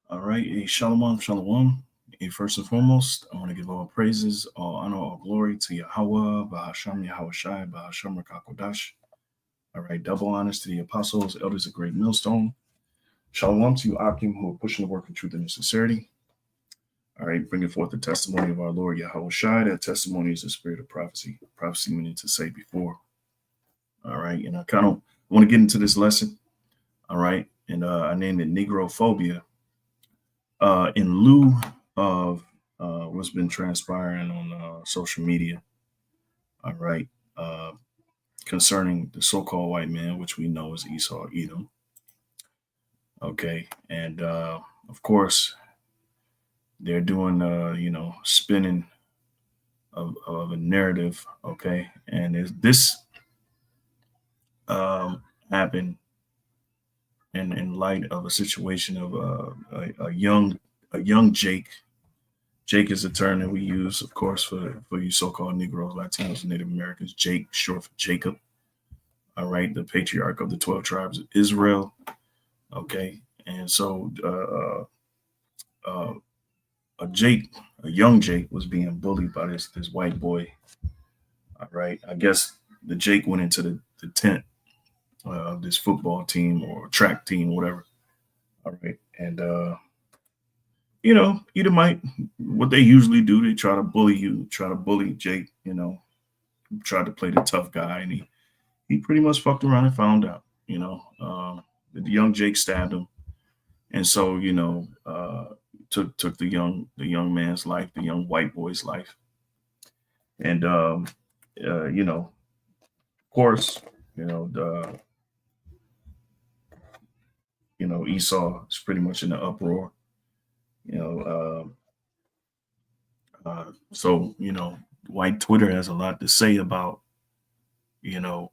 All right, shalom, shalom. First and foremost, I want to give all praises, all honor, all glory to Yahweh, Bahasham Yahweh Shai, Bahasham Rakakodash. All right, double honors to the apostles, elders of Great Millstone. Shalom to you, Akim, who are pushing the work of truth and sincerity. All right, bringing forth the testimony of our Lord Yahweh Shai. That testimony is the spirit of prophecy. Prophecy meaning to say before. All right, and I want to get into this lesson. All right, and I named it Negro Phobia. In lieu of what's been transpiring on social media, all right, uh, concerning the so-called white man, which we know is Esau, Edom, okay, and of course they're doing, spinning of a narrative, okay, and this happened in light of a situation of a young Jake. Jake is the term that we use, of course, for you so-called Negroes, Latinos, and Native Americans. Jake, short for Jacob. All right, the patriarch of the 12 tribes of Israel. Okay, and so a young Jake, was being bullied by this white boy. All right, I guess the Jake went into the tent of this football team or track team, whatever. All right, and Edomite, what they usually do, they try to bully you, try to bully Jake, tried to play the tough guy, and he pretty much fucked around and found out, the young Jake stabbed him, and so took the young man's life, the young white boy's life, and of course, the Esau is pretty much in the uproar, you know, so white Twitter has a lot to say about you know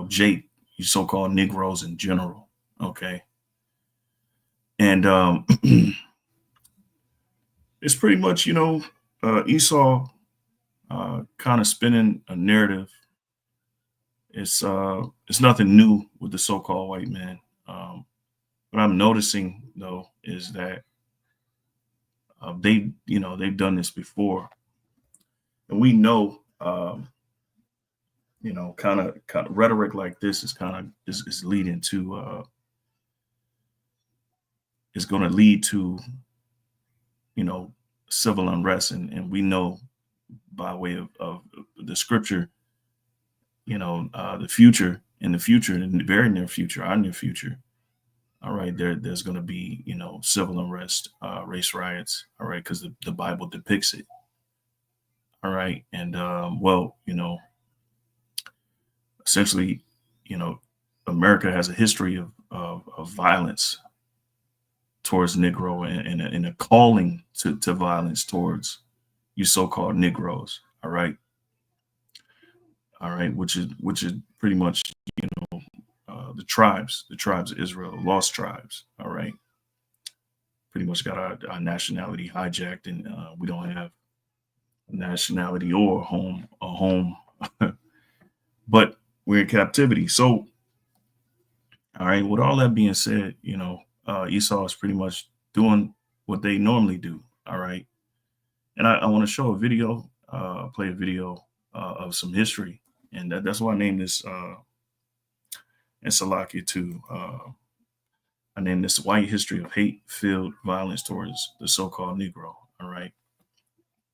Jake, you so-called Negroes in general, okay, and it's pretty much Esau kind of spinning a narrative. It's nothing new with the so-called white man. What I'm noticing though is that they've done this before, and we know kind of rhetoric like this is leading to is going to lead to you know civil unrest, and we know by way of the scripture, the future, in the very near future, our near future. All right, there's going to be civil unrest, race riots. All right, because the Bible depicts it. All right, and well, essentially, you know, America has a history of violence towards Negro, and a calling to violence towards you so-called Negroes. All right, which is pretty much the tribes of Israel, lost tribes. All right, pretty much got our nationality hijacked, and we don't have a nationality or a home, but we're in captivity. So, all right, with all that being said, Esau is pretty much doing what they normally do. All right, and I want to show a video, play a video of some history, and that's why I named this and Salakia too. I named this White History of Hate-Filled Violence Towards the So-Called Negro. All right,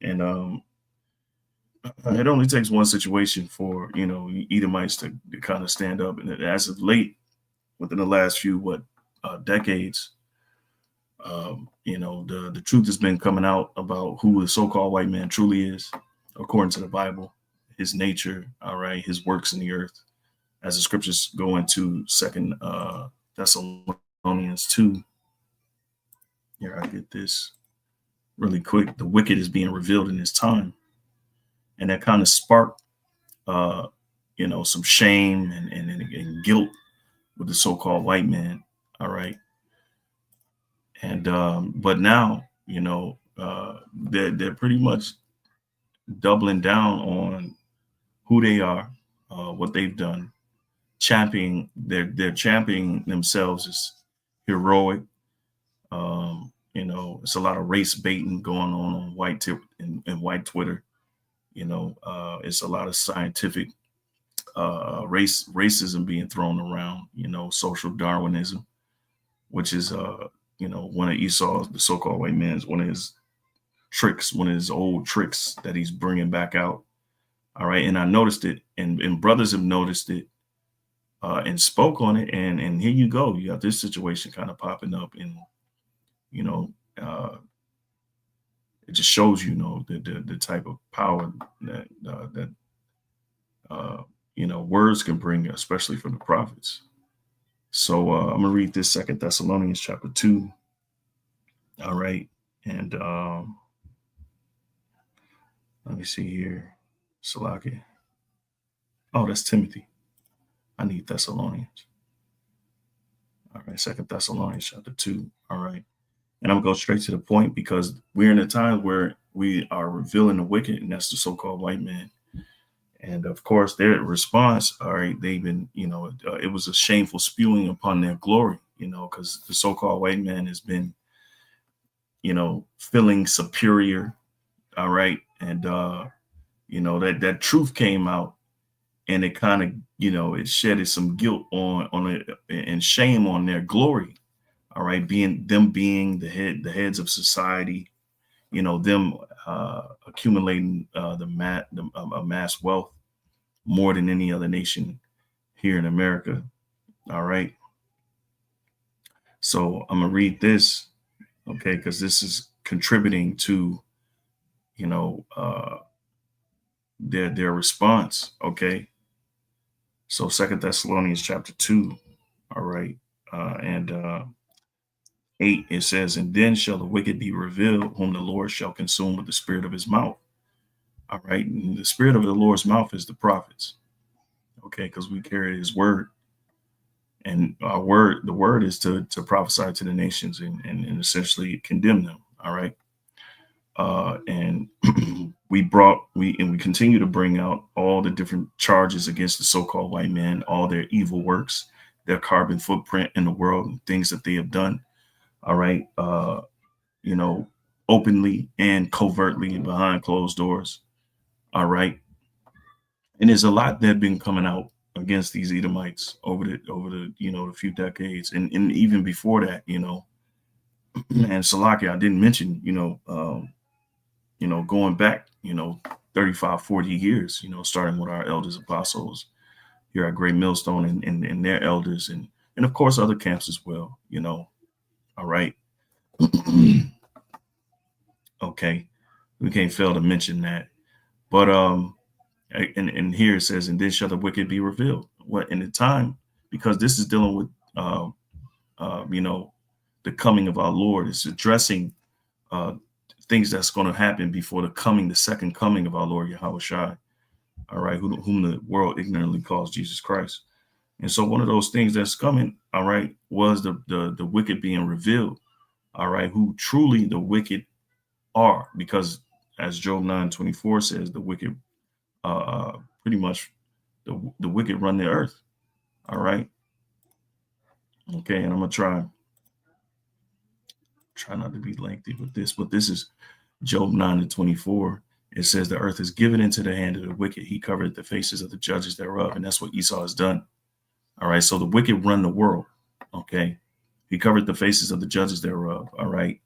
and it only takes one situation for Edomites to kind of stand up, and as of late, within the last few decades, the truth has been coming out about who the so-called white man truly is, according to the Bible, his nature, all right, his works in the earth, as the scriptures go into Second Thessalonians 2. Here, I get this really quick. The wicked is being revealed in his time, and that kind of sparked some shame and guilt with the so-called white man. All right, and but now they're pretty much doubling down on who they are, what they've done, championing themselves as heroic. It's a lot of race baiting going on white tip and white Twitter. It's a lot of scientific racism being thrown around. Social Darwinism, which is one of Esau's, the so-called white man's, one of his tricks, one of his old tricks that he's bringing back out. All right, and I noticed it, and brothers have noticed it and spoke on it, and here you go, you got this situation kind of popping up, and you know, it just shows the type of power that words can bring, especially from the prophets. So I'm gonna read this Second Thessalonians chapter 2. All right, and let me see here, Salaki. Oh, that's Timothy. I need Thessalonians. All right, Second Thessalonians chapter 2. All right. And I'm gonna go straight to the point because we're in a time where we are revealing the wicked, and that's the so-called white man. And of course, their response, all right, they've been, it was a shameful spewing upon their glory, because the so-called white man has been, feeling superior, all right, and that truth came out, and it kind of, it shedded some guilt on it and shame on their glory. All right, being the heads of society, them accumulating amass wealth more than any other nation here in America. All right. So I'm gonna read this, okay, because this is contributing to, their response. Okay. So Second Thessalonians chapter 2. All right, and 8, it says, and then shall the wicked be revealed, whom the Lord shall consume with the spirit of his mouth. All right. And the spirit of the Lord's mouth is the prophets. Okay. Because we carry his word. And the word is to prophesy to the nations and essentially condemn them. All right. And we continue to bring out all the different charges against the so-called white man, all their evil works, their carbon footprint in the world, and things that they have done. All right. Openly and covertly behind closed doors. All right. And there's a lot that have been coming out against these Edomites over the the few decades, and even before that, and Salaki, I didn't mention, going back, 35, 40 years, starting with our elders apostles here at Great Millstone and their elders, and of course other camps as well, all right. Okay, we can't fail to mention that. But and here it says, and then shall the wicked be revealed. What in the time, because this is dealing with the coming of our Lord. It's addressing things that's going to happen before the second coming of our Lord Yahweh Shai, all right, whom the world ignorantly calls Jesus Christ. And so one of those things that's coming, all right, was the wicked being revealed, all right, who truly the wicked are, because as Job 9:24 says, the wicked pretty much the wicked run the earth. All right. Okay, and I'm gonna try not to be lengthy with this, but this is Job 9:24. It says the earth is given into the hand of the wicked. He covered the faces of the judges thereof, and that's what Esau has done. All right, so the wicked run the world. Okay, he covered the faces of the judges thereof. All right,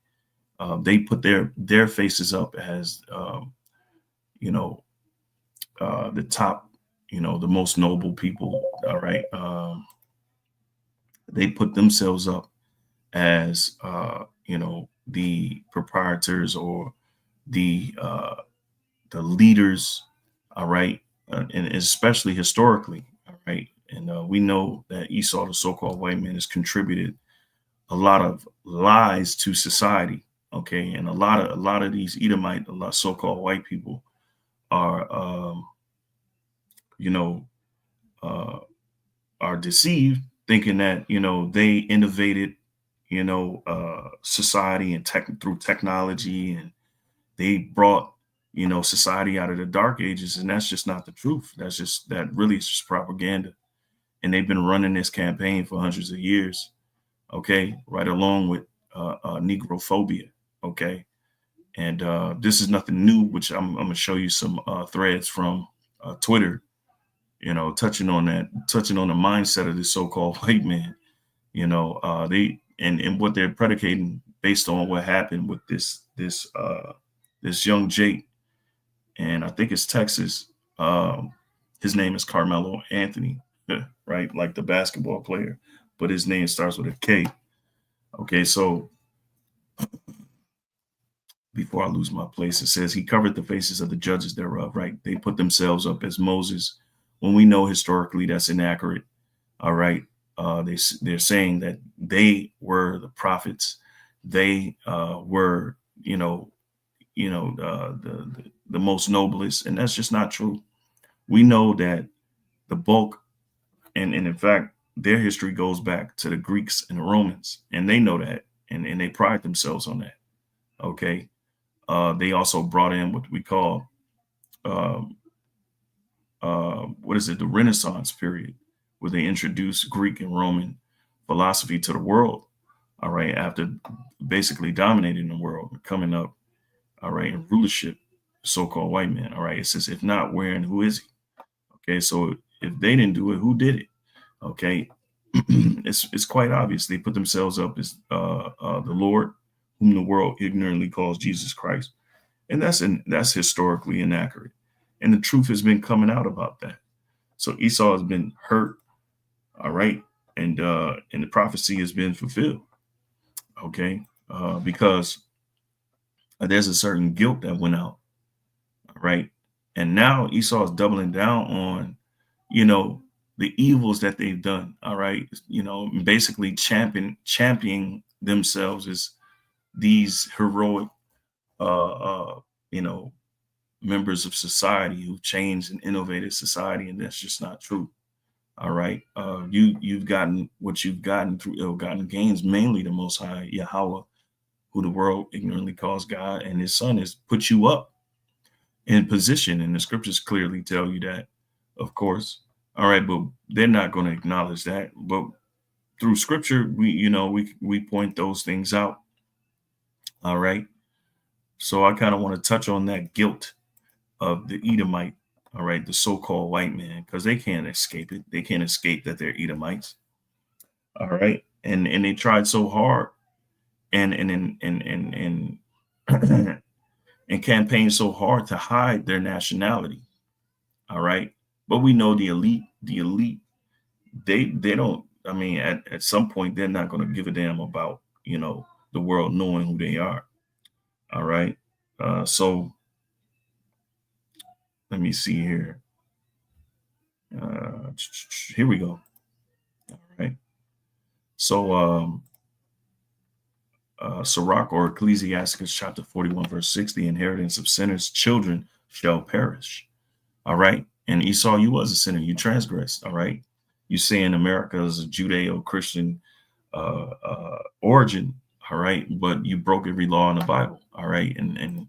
they put their faces up as the top, the most noble people. All right, they put themselves up as the proprietors or the leaders. All right, and especially historically. All right, and we know that Esau, the so-called white man, has contributed a lot of lies to society. Okay, and a lot of these Edomite, a lot so-called white people are are deceived, thinking that they innovated society and through technology, and they brought society out of the dark ages, and that's just not the truth. That really is just propaganda, and they've been running this campaign for hundreds of years. okay, right along with Negro Phobia, okay. And this is nothing new, which I'm going to show you some threads from Twitter, touching on the mindset of this so-called white man. They and what they're predicating based on what happened with this young Jake, and I think it's Texas. His name is Carmelo Anthony, right? Like the basketball player, but his name starts with a K. Okay, so before I lose my place, it says he covered the faces of the judges thereof, right? They put themselves up as Moses, when we know historically that's inaccurate. All right. They're saying that they were the prophets. They were, the most noblest, and that's just not true. We know that the bulk, and in fact, their history goes back to the Greeks and the Romans, and they know that, and they pride themselves on that. Okay. They also brought in what we call, um, what is it, the Renaissance period, where they introduced Greek and Roman philosophy to the world. All right, after basically dominating the world, coming up, all right, in rulership, so-called white man. All right, it says, if not, where and who is he? Okay, so if they didn't do it, who did it? Okay, it's quite obvious. They put themselves up as the Lord, whom the world ignorantly calls Jesus Christ, and that's historically inaccurate. And the truth has been coming out about that. So Esau has been hurt, all right, and the prophecy has been fulfilled, okay, because there's a certain guilt that went out, all right, and now Esau is doubling down on, you know, the evils that they've done, all right, basically championing themselves as these heroic, uh, uh, you know, members of society who changed and innovated society, and that's just not true. All right. You've gotten what you've gotten through ill-gotten gains, mainly the Most High Yahweh, who the world ignorantly calls God, and His Son has put you up in position, and the scriptures clearly tell you that, of course. All right, but they're not going to acknowledge that. But through scripture, we point those things out. All right. So I kind of want to touch on that guilt of the Edomite. All right, the so-called white man, because they can't escape it. They can't escape that they're Edomites. All right, and they tried so hard and and campaigned so hard to hide their nationality. All right, but we know the elite, they don't. I mean, at some point, they're not going to give a damn about the world knowing who they are. All right, so let me see here. Here we go. All right, so Sirach, or Ecclesiasticus chapter 41, verse 6, the inheritance of sinners' children shall perish. All right. And Esau, you was a sinner. You transgressed. All right. You say in America is a Judeo-Christian origin. All right. But you broke every law in the Bible. All right. And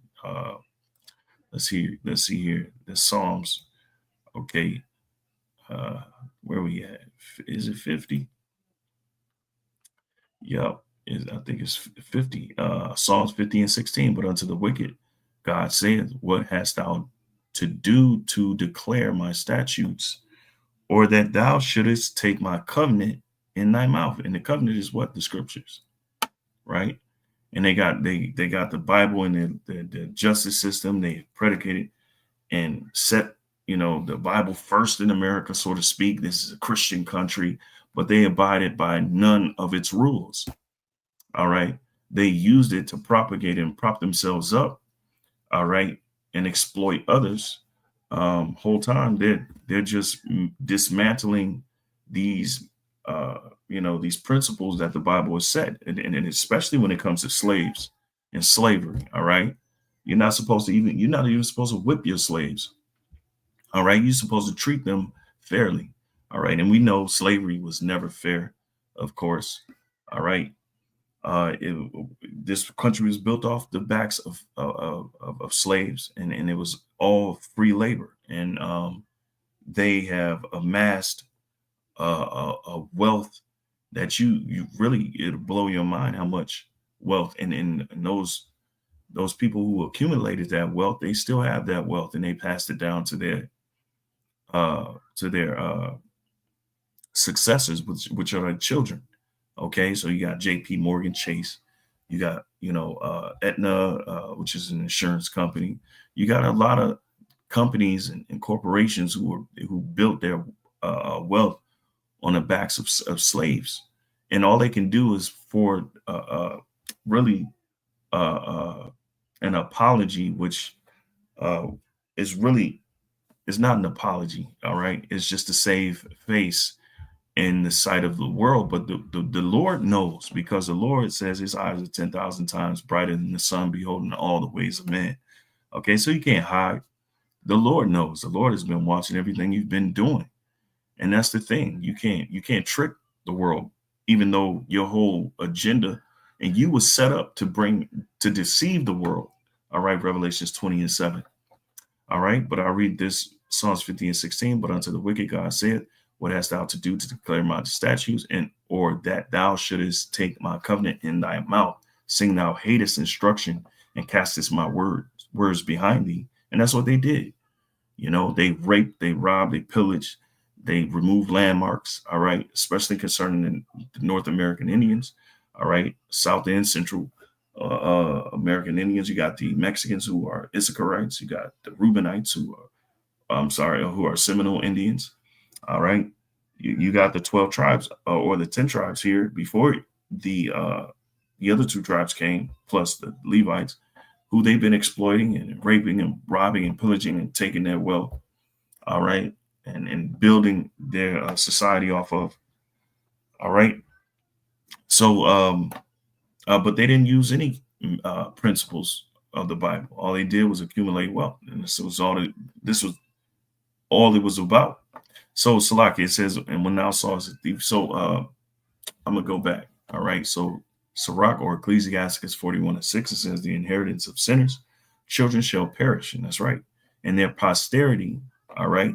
let's see here. The Psalms. Okay. Uh, where we at? Is it 50? Yep. I think it's 50. Psalms 50 and 16. But unto the wicked, God saith, what hast thou to do to declare my statutes, or that thou shouldest take my covenant in thy mouth? And the covenant is what? The scriptures, right? And they got the Bible and the justice system. They predicated and set, the Bible first in America, so to speak. This is a Christian country, but they abided by none of its rules. All right. They used it to propagate and prop themselves up. All right. And exploit others. Whole time they're just dismantling these these principles that the Bible has set, and especially when it comes to slaves and slavery. All right. You're not even supposed to whip your slaves. All right. You're supposed to treat them fairly. All right. And we know slavery was never fair, of course. All right. This country was built off the backs of slaves, and it was all free labor. And they have amassed a wealth that you really, it'll blow your mind how much wealth, and those people who accumulated that wealth, they still have that wealth, and they passed it down to their successors, which are their children. Okay, so you got J.P. Morgan Chase, you got Aetna, which is an insurance company. You got a lot of companies and corporations who built their wealth on the backs of slaves, and all they can do is for really uh, uh, an apology, which uh, is really, it's not an apology. All right, it's just to save face in the sight of the world, but the Lord knows, because the Lord says his eyes are 10,000 times brighter than the sun, beholding all the ways of man. Okay, so you can't hide. The Lord knows. The Lord has been watching everything you've been doing. And that's the thing. You can't trick the world, even though your whole agenda and you was set up to deceive the world. All right, Revelations 20:7. All right, but I read this Psalms 50:16. But unto the wicked God said, what hast thou to do to declare my statutes, and or that thou shouldest take my covenant in thy mouth, seeing thou hatest instruction and castest my words behind thee? And that's what they did. They raped, they robbed, they pillaged, they removed landmarks. All right, especially concerning the North American Indians. All right, South and Central American Indians. You got the Mexicans, who are Issacharites. You got the Reubenites, who are Seminole Indians. All right, you got the 12 tribes, or the 10 tribes here before the other two tribes came, plus the Levites, who they've been exploiting and raping and robbing and pillaging and taking their wealth. All right, and building their society off of. All right, so but they didn't use any principles of the Bible. All they did was accumulate wealth, and this was all it was about. So Salaki, it says, and when thou sawest a thief. So I'm gonna go back. All right. So Sirach, or Ecclesiasticus 41:6, it says, the inheritance of sinners, children shall perish. And that's right. And their posterity, all right,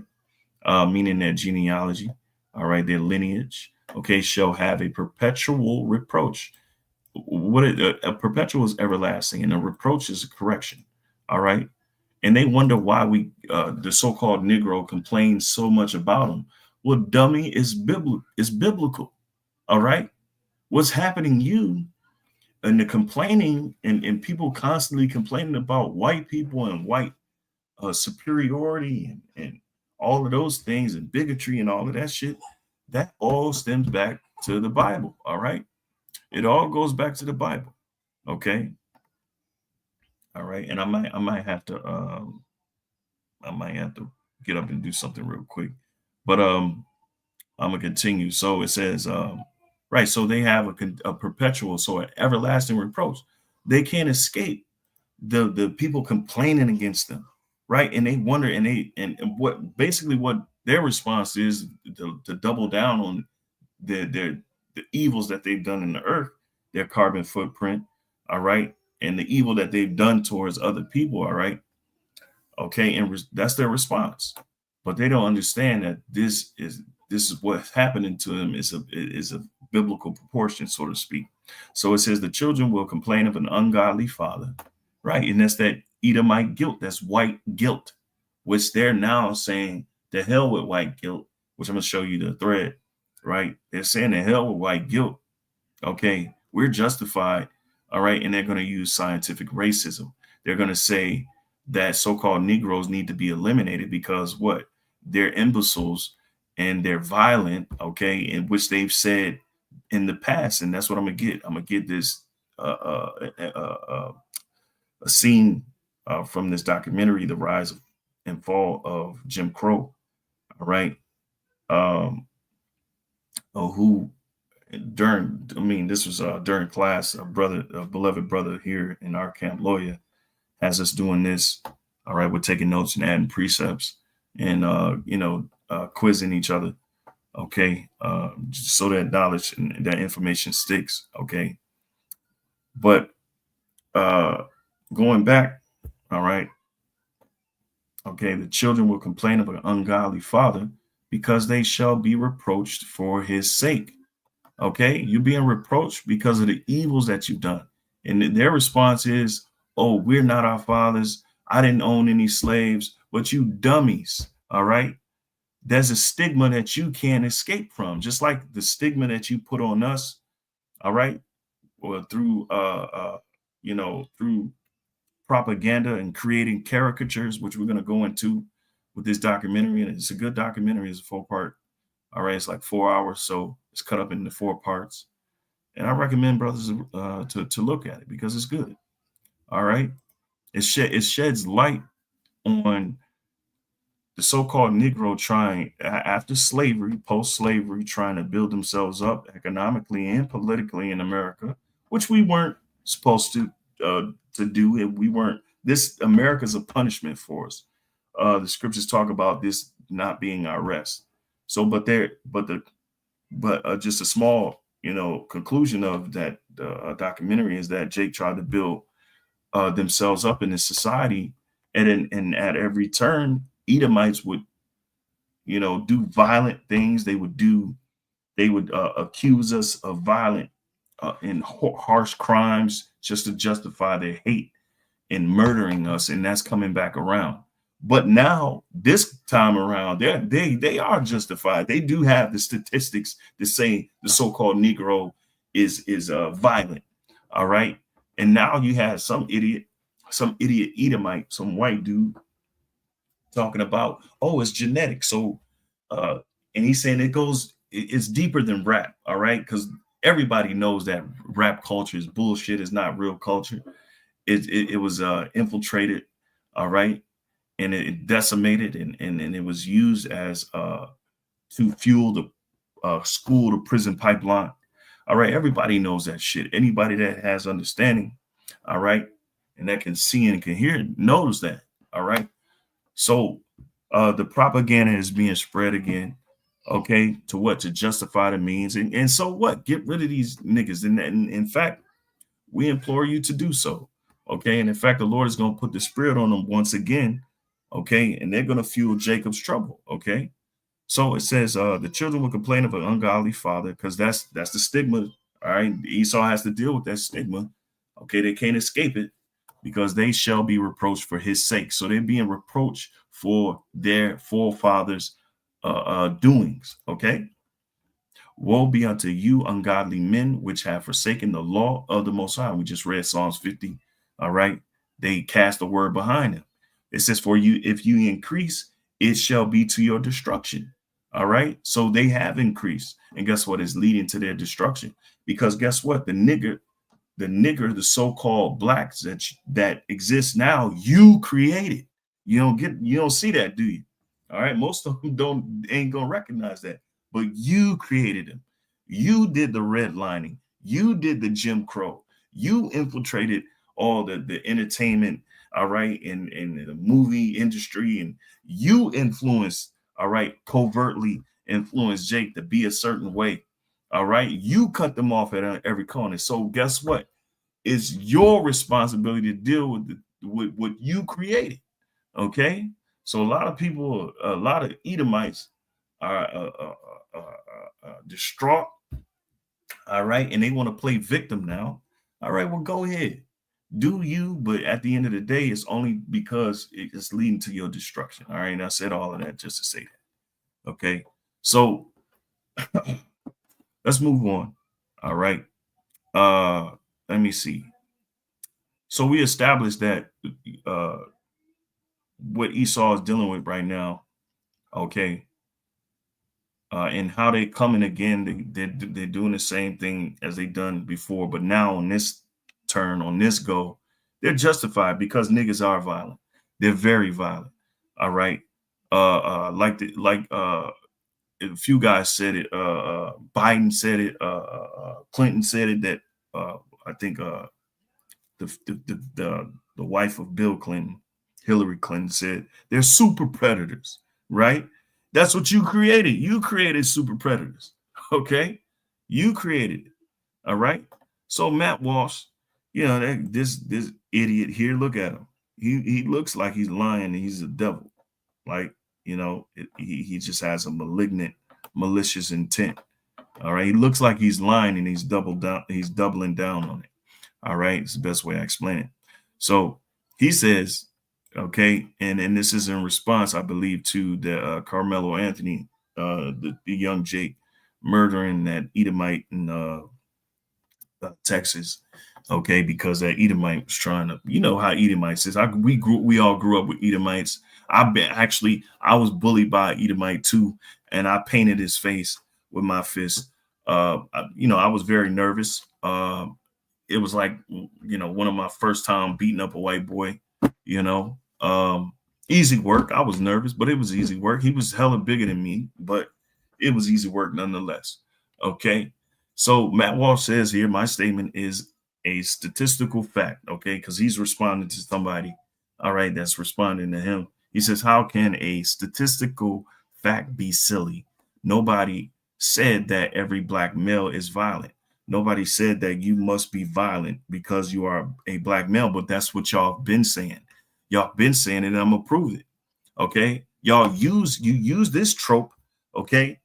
meaning their genealogy, all right, their lineage, okay, shall have a perpetual reproach. A perpetual is everlasting, and a reproach is a correction. All right. And they wonder why the so-called Negro, complains so much about them. Well, dummy, is biblical. All right. What's happening you, and the complaining, and people constantly complaining about white people and white superiority, and all of those things, and bigotry and all of that shit, that all stems back to the Bible. All right. It all goes back to the Bible. Okay. All right. And I might have to get up and do something real quick. But I'm gonna continue. So it says, right. So they have a perpetual, so an everlasting reproach. They can't escape the people complaining against them, right? And they wonder, and what their response is, to double down on the evils that they've done in the earth, their carbon footprint, all right, and the evil that they've done towards other people, all right. Okay, and that's their response. But they don't understand that this is what's happening to them is a biblical proportion, so to speak. So it says the children will complain of an ungodly father, right? And that's that Edomite guilt, that's white guilt, which they're now saying, the hell with white guilt, which I'm gonna show you the thread, right? They're saying the hell with white guilt. Okay, we're justified, all right, and they're going to use scientific racism. They're going to say that so-called Negroes need to be eliminated because what? They're imbeciles and they're violent, okay, in which they've said in the past, and that's what I'm gonna get. I'm gonna get this a scene from this documentary, The Rise and Fall of Jim Crow. All right, who this was during class. A beloved brother here in our camp, lawyer, has us doing this. All right, we're taking notes and adding precepts, and quizzing each other. Okay, so that knowledge and that information sticks. Okay, but going back, all right. Okay, the children will complain of an ungodly father, because they shall be reproached for his sake. Okay, you're being reproached because of the evils that you've done. And their response is, oh, we're not our fathers. I didn't own any slaves, but you dummies. All right. There's a stigma that you can't escape from, just like the stigma that you put on us. All right. Or through, through propaganda and creating caricatures, which we're going to go into with this documentary. And it's a good documentary. It's a 4-part. All right. It's like 4 hours. So it's cut up into 4 parts. And I recommend brothers to look at it because it's good. All right. It sheds light on the so-called Negro trying after slavery, post-slavery, trying to build themselves up economically and politically in America, which we weren't supposed to do. And we weren't. This America's a punishment for us. The scriptures talk about this not being our rest. So, but just a small, conclusion of that documentary is that Jake tried to build themselves up in this society, and at every turn, Edomites would, do violent things. They would accuse us of violent and harsh crimes just to justify their hate and murdering us, and that's coming back around. But now, this time around, they are justified. They do have the statistics to say the so-called Negro is violent. All right, and now you have some idiot Edomite, some white dude talking about, oh, it's genetic. So, and he's saying it's deeper than rap. All right, because everybody knows that rap culture is bullshit. It's not real culture. It was infiltrated. All right, and it decimated, and it was used as to fuel the school to prison pipeline. All right, everybody knows that shit. Anybody that has understanding, all right, and that can see and can hear knows that. All right, so the propaganda is being spread again. Okay, to what? To justify the means, and so what? Get rid of these niggas. And in fact, we implore you to do so. Okay. And in fact, the Lord is going to put the spirit on them once again. Okay. And they're going to fuel Jacob's trouble. Okay. So it says the children will complain of an ungodly father, because that's the stigma. All right. Esau has to deal with that stigma. Okay. They can't escape it, because they shall be reproached for his sake. So they're being reproached for their forefathers' doings. Okay. Woe be unto you, ungodly men, which have forsaken the law of the Most High. We just read Psalms 50. All right. They cast the word behind them. It says, for you, if you increase, it shall be to your destruction. All right. So they have increased. And guess what? It's leading to their destruction. Because guess what? The so-called blacks that exist now, you created. You don't see that, do you? All right. Most of them ain't gonna recognize that, but you created them. You did the redlining. You did the Jim Crow. You infiltrated all the entertainment, all right, and the movie industry, and you influenced, all right, covertly influenced Jake to be a certain way. All right. You cut them off at every corner. So guess what? It's your responsibility to deal with what you created. Okay. So a lot of people, a lot of Edomites are distraught. All right. And they want to play victim now. All right. Well, go ahead. Do you. But at the end of the day, it's only because it's leading to your destruction. All right. And I said all of that just to say that. Okay. So let's move on. All right. Let me see. So we established that what Esau is dealing with right now, okay, and how they coming again, they're doing the same thing as they done before, but now on this turn, on this go, they're justified because niggas are violent. They're very violent. All right, a few guys said it. Biden said it. Clinton said it. That I think the wife of Bill Clinton, Hillary Clinton, said they're super predators, right? That's what you created. You created super predators. Okay. You created it. All right. So Matt Walsh, this idiot here, look at him. He looks like he's lying and he's a devil. Like, he just has a malignant, malicious intent. All right. He looks like he's lying and he's doubling down on it. All right. It's the best way I explain it. So he says, okay, and this is in response, I believe, to the Carmelo Anthony, the young Jake murdering that Edomite in Texas. Okay, because that Edomite was trying to, you know how Edomites is. We all grew up with Edomites. I was bullied by Edomite too, and I painted his face with my fist. I was very nervous. It was like, one of my first time beating up a white boy. You know, easy work. I was nervous, but it was easy work. He was hella bigger than me, but it was easy work nonetheless. Okay, so Matt Walsh says here, my statement is a statistical fact, okay, because he's responding to somebody, all right, that's responding to him. He says, how can a statistical fact be silly? Nobody said that every black male is violent. Nobody said that you must be violent because you are a black male, but that's what y'all been saying. Y'all been saying it, and I'm gonna prove it. Okay. You use this trope, okay,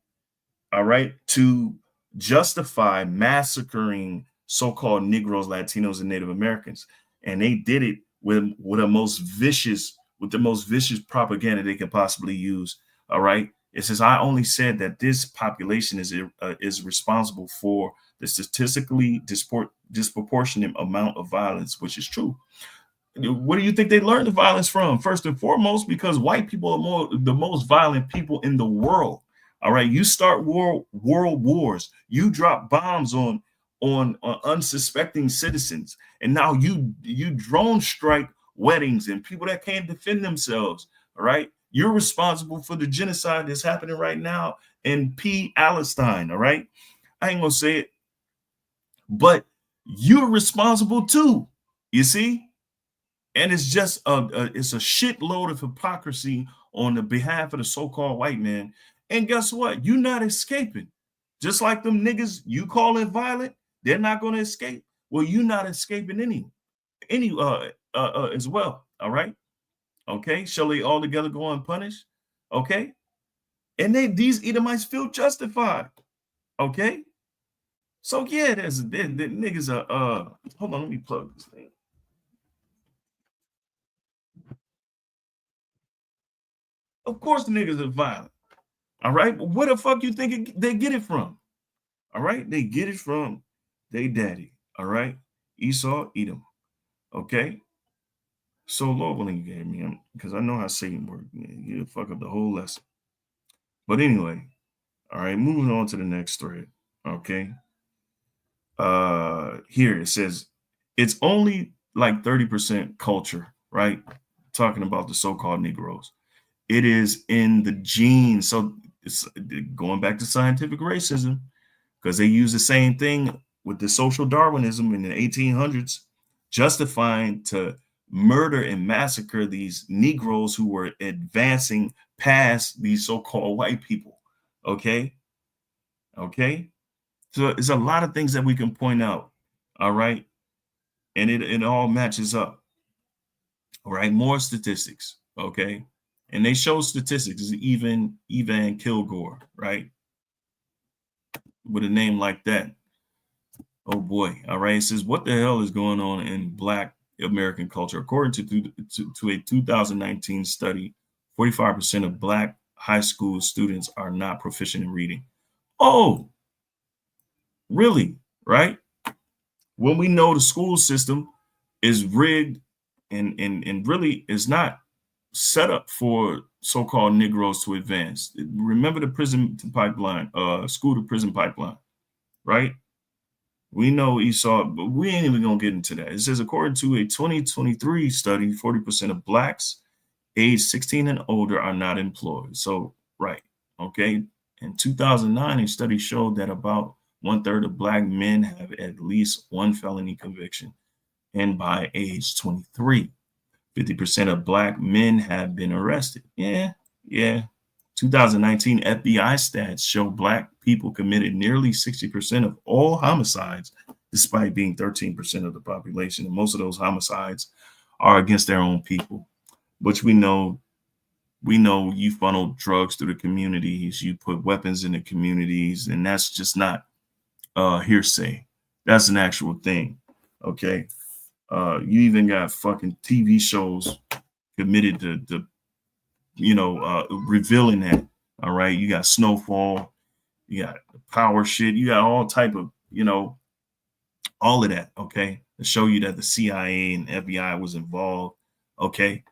all right, to justify massacring so-called Negroes, Latinos, and Native Americans. And they did it with the most vicious propaganda they can possibly use. All right. It says, I only said that this population is responsible for the statistically disproportionate amount of violence, which is true. What do you think they learned the violence from? First and foremost, because white people are the most violent people in the world. All right, you start world wars, you drop bombs on unsuspecting citizens, and now you drone strike weddings and people that can't defend themselves. All right, you're responsible for the genocide that's happening right now in Palestine. All right, I ain't gonna say it, but you're responsible too. You see, and it's just it's a shitload of hypocrisy on the behalf of the so-called white man. And guess what? You're not escaping. Just like them niggas you call it violent, they're not going to escape. Well, you're not escaping any as well. All right. Okay. Shall they all together go unpunished? Okay. And these Edomites feel justified. Okay. So yeah, the niggas are hold on, let me plug this thing. Of course the niggas are violent. All right. But where the fuck you think they get it from? All right. They get it from they daddy. All right. Esau, Edom. Okay. So Lord willing, you gave me, because I know how Satan works. You fuck up the whole lesson. But anyway, all right, moving on to the next thread. Okay. Here it says it's only like 30% culture, right? Talking about the so-called Negroes. It is in the genes. So it's going back to scientific racism, because they use the same thing with the social Darwinism in the 1800s, justifying to murder and massacre these Negroes who were advancing past these so-called white people. Okay. Okay. So it's a lot of things that we can point out. All right. And it all matches up. All right. More statistics. Okay. And they show statistics, even Evan Kilgore, right? With a name like that. Oh boy. All right. It says, what the hell is going on in Black American culture? According to a 2019 study, 45% of Black high school students are not proficient in reading. Oh, really? Right? When we know the school system is rigged and really is not set up for so-called Negroes to advance. Remember the prison pipeline, school to prison pipeline, right? We know Esau, but we ain't even gonna get into that. It says, according to a 2023 study, 40% of Blacks age 16 and older are not employed. So, right, okay. In 2009, a study showed that about 1/3 of Black men have at least one felony conviction. And by age 23, 50% of Black men have been arrested. Yeah. 2019 FBI stats show Black people committed nearly 60% of all homicides, despite being 13% of the population. And most of those homicides are against their own people, which we know We know you funnel drugs through the communities, you put weapons in the communities, and that's just not hearsay. That's an actual thing. Okay. You even got fucking TV shows committed to revealing that. All right. You got Snowfall, you got power shit, you got all type of, all of that. Okay. To show you that the CIA and FBI was involved. Okay.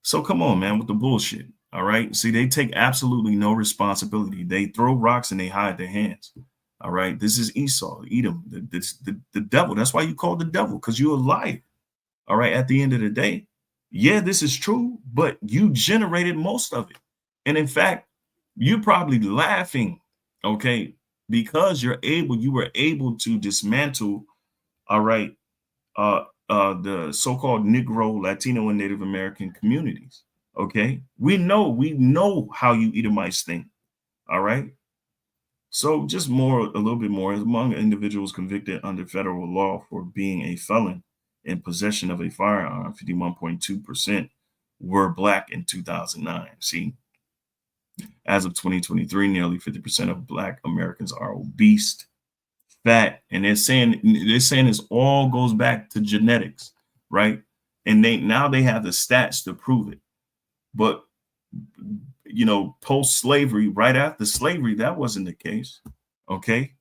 So come on, man, with the bullshit. All right. See, they take absolutely no responsibility. They throw rocks and they hide their hands. All right. This is Esau, Edom, the devil. That's why you call the devil, because you're a liar. All right. At the end of the day, yeah, this is true, but you generated most of it. And in fact, you're probably laughing, okay, because you were able to dismantle, all right, the so-called Negro, Latino, and Native American communities. Okay, we know how you Edomites think. All right, so just a little bit more among individuals convicted under federal law for being a felon in possession of a firearm. 51.2% were black in 2009. See, as of 2023, nearly 50% of black Americans are obese, fat, and they're saying this all goes back to genetics, right? And they have the stats to prove it. But post slavery, right after slavery, that wasn't the case. Okay,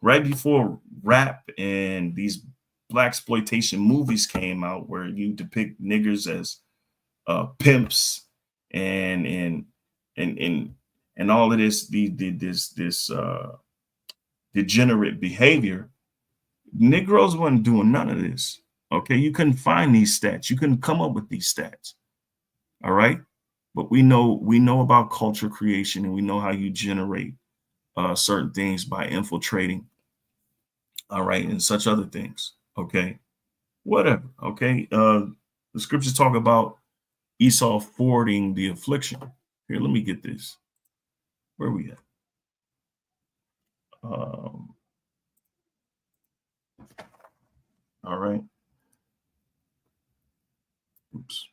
right before rap and these black exploitation movies came out, where you depict niggers as pimps and all of this degenerate behavior. Negroes wasn't doing none of this. Okay, you couldn't find these stats. You couldn't come up with these stats. All right, but we know about culture creation, and we know how you generate certain things by infiltrating. All right, and such other things. Okay, whatever. Okay, the scriptures talk about Esau forwarding the affliction. Here, let me get this. Where we at? Um, all right. Oops.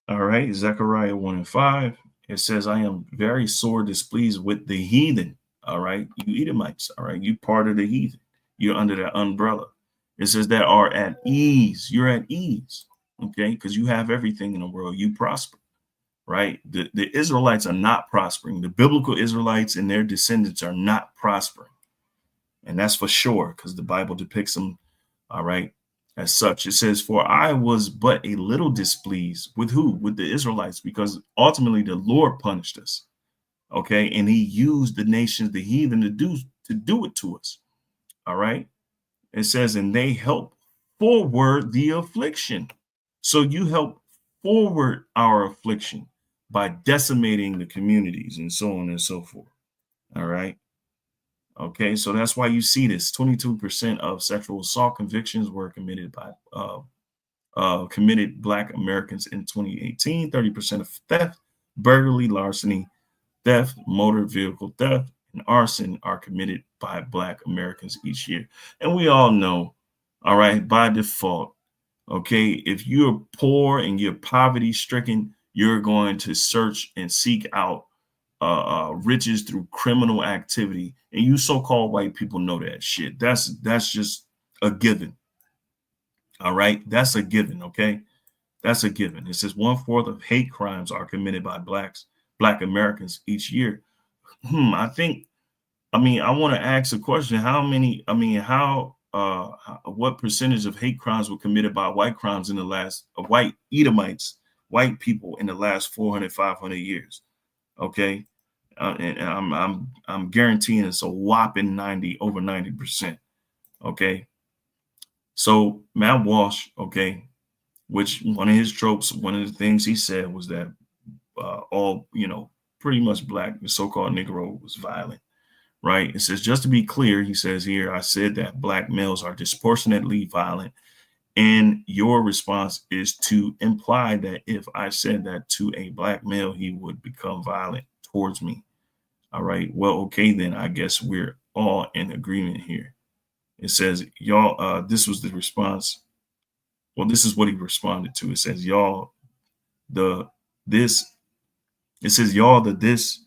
All right, Zechariah 1 and 5. It says, I am very sore displeased with the heathen. All right, you Edomites. All right, you part of the heathen. You're under that umbrella. It says that are at ease. You're at ease. Okay, because you have everything in the world. You prosper. Right? The Israelites are not prospering. The biblical Israelites and their descendants are not prospering. And that's for sure, because the Bible depicts them, all right, as such. It says, for I was but a little displeased with who? With the Israelites, because ultimately the Lord punished us. Okay. And he used the nations, the heathen, to do it to us. All right. It says, and they help forward the affliction. So you help forward our affliction by decimating the communities and so on and so forth. All right. Okay, so that's why you see this. 22% of sexual assault convictions were committed by committed Black Americans in 2018. 30% of theft, burglary, larceny, theft, motor vehicle theft, and arson are committed by Black Americans each year. And we all know, all right, by default, okay, if you're poor and you're poverty stricken, you're going to search and seek out riches through criminal activity, and you so-called white people know that shit. That's just a given. All right, that's a given. Okay, that's a given. It says 1/4 of hate crimes are committed by Black Americans each year. I think. I mean, I want to ask a question. How many? I mean, what percentage of hate crimes were committed by white Edomites, white people in the last 400, 500 years? Okay, and I'm guaranteeing it's a whopping over 90%. Okay, so Matt Walsh, okay, which one of his tropes, one of the things he said was that all pretty much Black, the so-called Negro, was violent. Right? It says, just to be clear, he says here, I said that Black males are disproportionately violent. And your response is to imply that if I said that to a Black male, he would become violent towards me. All right. Well, okay, then I guess we're all in agreement here. It says, y'all, this was the response. Well, this is what he responded to. It says, y'all, the this, it says, y'all, the this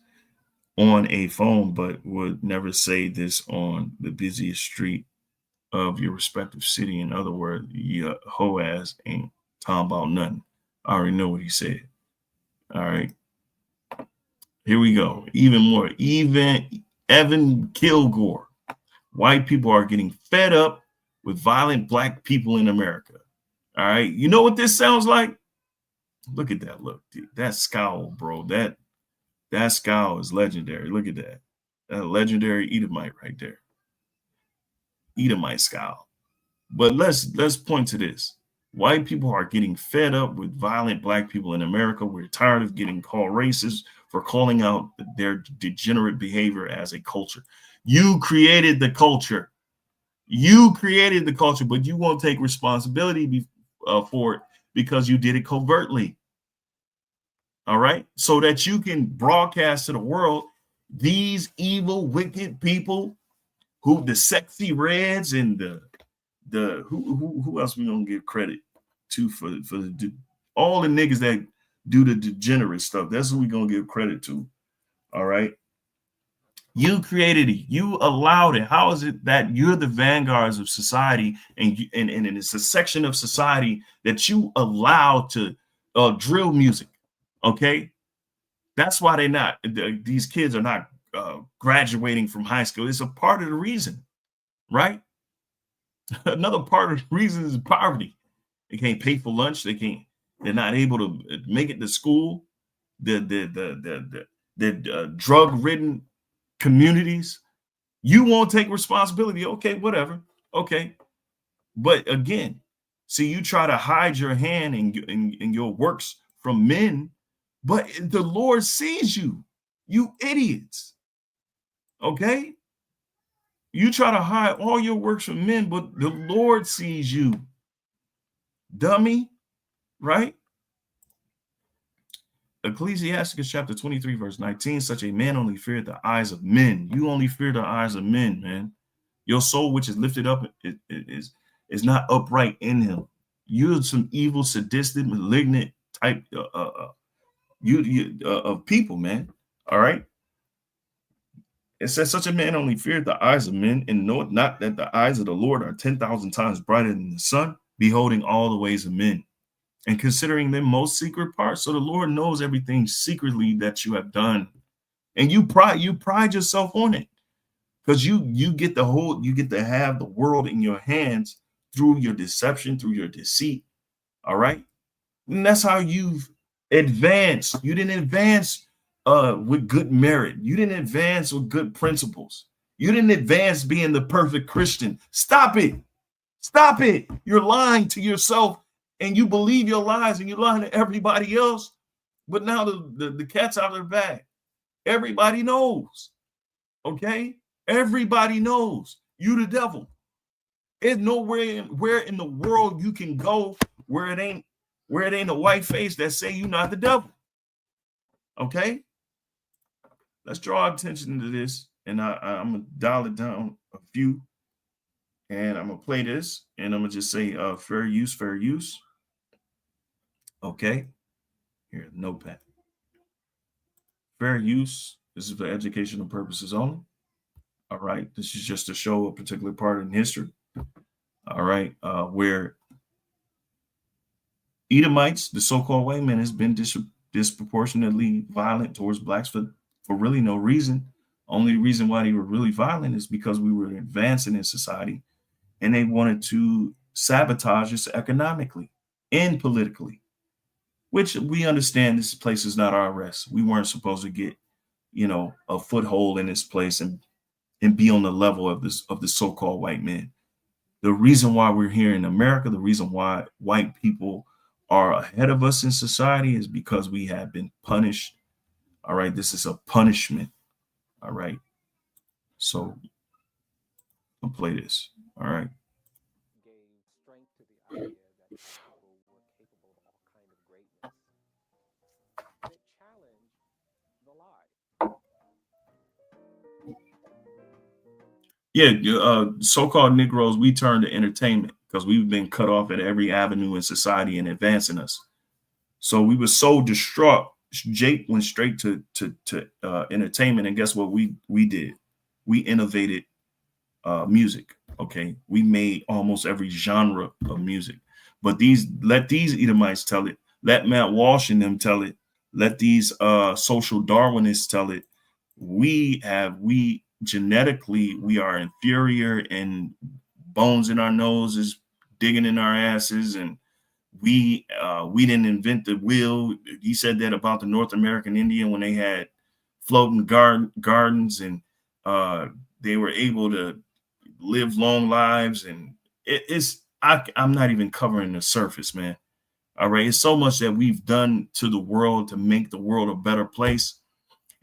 on a phone, but would never say this on the busiest street of your respective city. In other words, your hoe ass ain't talking about nothing. I already know what he said. All right. Here we go. Even more. Even Evan Kilgore. White people are getting fed up with violent black people in America. All right. You know what this sounds like? Look at that look, dude. That scowl, bro. That scowl is legendary. Look at that. That legendary Edomite right there. Edomite scowl. But let's point to this. White people are getting fed up with violent black people in America. We're tired of getting called racist for calling out their degenerate behavior as a culture. You created the culture. You created the culture, but you won't take responsibility for it because you did it covertly. All right. So that you can broadcast to the world these evil, wicked people who the sexy reds and the who else we gonna give credit to for all the niggas that do the degenerate stuff. That's who we gonna give credit to. All right. You created it. You allowed it. How is it that you're the vanguards of society and it's a section of society that you allow to drill music? Okay. That's why they're not, these kids are not graduating from high school. It's a part of the reason, right? Another part of the reason is poverty. They can't pay for lunch. They're not able to make it to school. The drug-ridden communities. You won't take responsibility. Okay, whatever. Okay. But again, see, you try to hide your hand in your works from men, but the Lord sees you, you idiots. Okay. You try to hide all your works from men, but the Lord sees you, dummy, right? Ecclesiasticus chapter 23, verse 19, such a man only feared the eyes of men. You only fear the eyes of men, man. Your soul, which is lifted up, is not upright in him. You're some evil, sadistic, malignant type of people, man. All right. It says, such a man only feared the eyes of men, and knoweth not that the eyes of the Lord are 10,000 times brighter than the sun, beholding all the ways of men, and considering them most secret parts. So the Lord knows everything secretly that you have done, and you pride yourself on it, because you get to have the world in your hands through your deception, through your deceit. All right, and that's how you've advanced. You didn't advance with good merit. You didn't advance with good principles. You didn't advance being the perfect Christian. Stop it. Stop it. You're lying to yourself, and you believe your lies, and you're lying to everybody else. But now the cat's out of the bag. Everybody knows. Okay? Everybody knows you the devil. There's nowhere where in the world you can go where it ain't a white face that say you're not the devil. Okay? Let's draw attention to this, and I'm gonna dial it down a few, and I'm gonna play this, and I'm gonna just say fair use, fair use. Okay, here, notepad. Fair use. This is for educational purposes only. All right, this is just to show a particular part in history. All right, where Edomites, the so-called white man, has been disproportionately violent towards blacks for really no reason. Only reason why they were really violent is because we were advancing in society, and they wanted to sabotage us economically and politically, which we understand this place is not our rest. We weren't supposed to get, a foothold in this place and be on the level of the so-called white man. The reason why we're here in America, the reason why white people are ahead of us in society is because we have been punished. All right. This is a punishment. All right. So I'll play this. All right. Yeah, so-called Negroes, we turn to entertainment because we've been cut off at every avenue in society and advancing us. So we were so distraught. Jake went straight to entertainment, and guess what we did? We innovated music. Okay, we made almost every genre of music. But let these Edomites tell it. Let Matt Walsh and them tell it. Let these social Darwinists tell it. We genetically we are inferior, and bones in our noses, digging in our asses, and we didn't invent the wheel. He said that about the North American Indian when they had floating gardens, and uh, they were able to live long lives. And I'm not even covering the surface, man. All right, it's so much that we've done to the world to make the world a better place,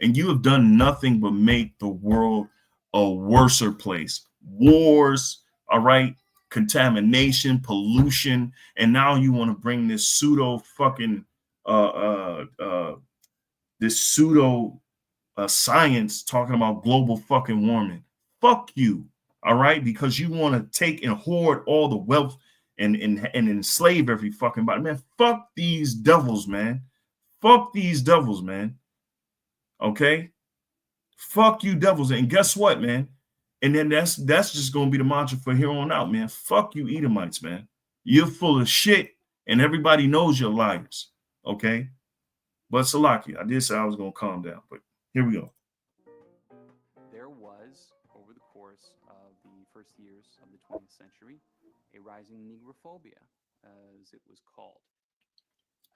and you have done nothing but make the world a worser place. Wars, all right, contamination, pollution, and now you want to bring this pseudo fucking uh uh uh this pseudo science talking about global fucking warming. Fuck you, all right, because you want to take and hoard all the wealth and enslave every fucking body. Man, fuck these devils, man. Fuck these devils, man. Okay, fuck you devils. And guess what, man? And then that's just gonna be the mantra for here on out, man. Fuck you Edomites, man. You're full of shit, and everybody knows you're liars. Okay. But Salaki, I did say I was gonna calm down, but here we go. There was, over the course of the first years of the 20th century, a rising Negrophobia, as it was called.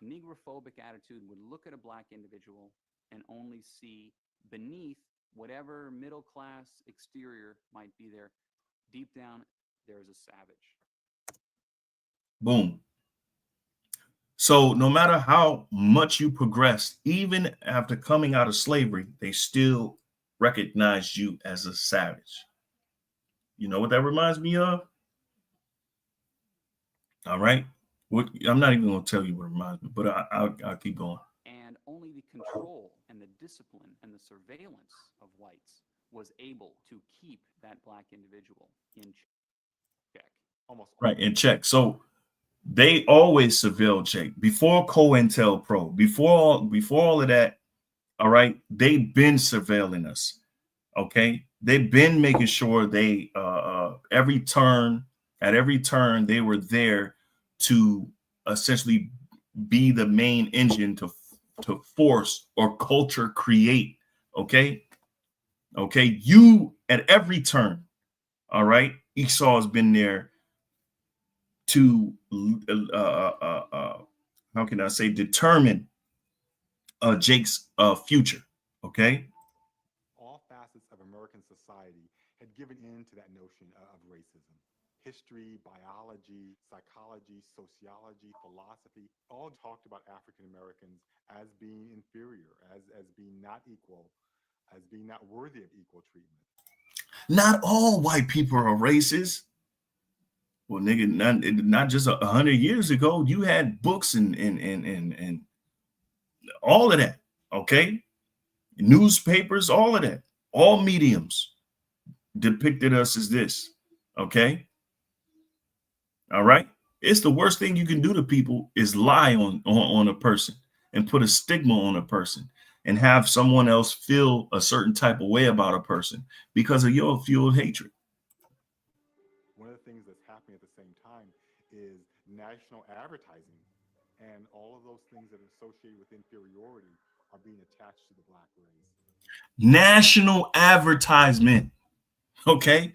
A Negrophobic attitude would look at a black individual and only see beneath whatever middle class exterior might be there, deep down, there is a savage. Boom. So no matter how much you progressed, even after coming out of slavery, they still recognized you as a savage. You know what that reminds me of? All right. What I'm not even gonna tell you what it reminds me, but I'll keep going. And only the control and the discipline and the surveillance of whites was able to keep that black individual in check. Almost. Right, and check. So they always surveilled Jake before COINTELPRO, before all of that. All right, they've been surveilling us. Okay, they've been making sure they every turn at every turn they were there to essentially be the main engine to force or culture create. Okay, okay, you at every turn. All right, Esau has been there to how can I say determine Jake's future. Okay, All facets of American society had given in to that notion of racism. History, biology, psychology, sociology, philosophy all talked about African Americans as being inferior, as being not equal, as being not worthy of equal treatment. not all white people are racist. Well, nigga, not just 100 years ago. You had books and all of that. Okay, newspapers, all of that, all mediums depicted us as this. Okay, all right. It's the worst thing you can do to people is lie on a person and put a stigma on a person and have someone else feel a certain type of way about a person because of your fueled hatred. One of the things that's happening at the same time is national advertising, and all of those things that are associated with inferiority are being attached to the black race. National advertisement. Okay,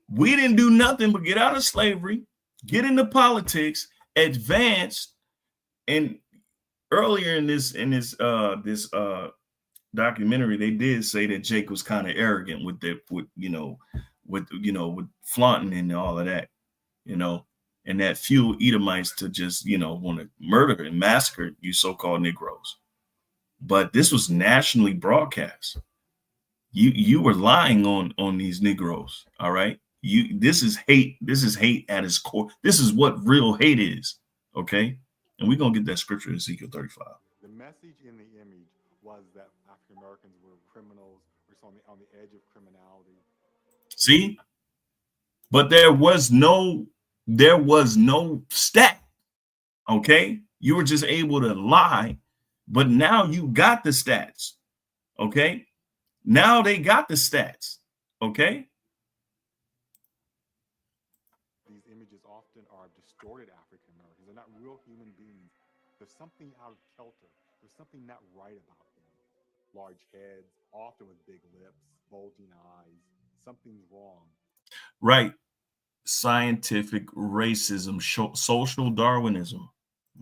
we didn't do nothing but get out of slavery, get into politics, advance, and earlier in this documentary, they did say that Jake was kind of arrogant with the with flaunting and all of that, you know, and that fueled Edomites to just want to murder and massacre you so-called Negroes. But this was nationally broadcast. You were lying on these Negroes. All right. This is hate. This is hate at its core. This is what real hate is. Okay. And we're gonna get that scripture in Ezekiel 35. The message in the image was that African Americans were criminals, or on the edge of criminality. See, but there was no stat. Okay, you were just able to lie, but now you got the stats. Okay, now they got the stats. Okay, These images often are distorted African Americans. They're not real human beings. There's something out of kilter. There's something not right about them. Large heads, often with big lips, bulging eyes. Something's wrong. right. Scientific racism, social Darwinism.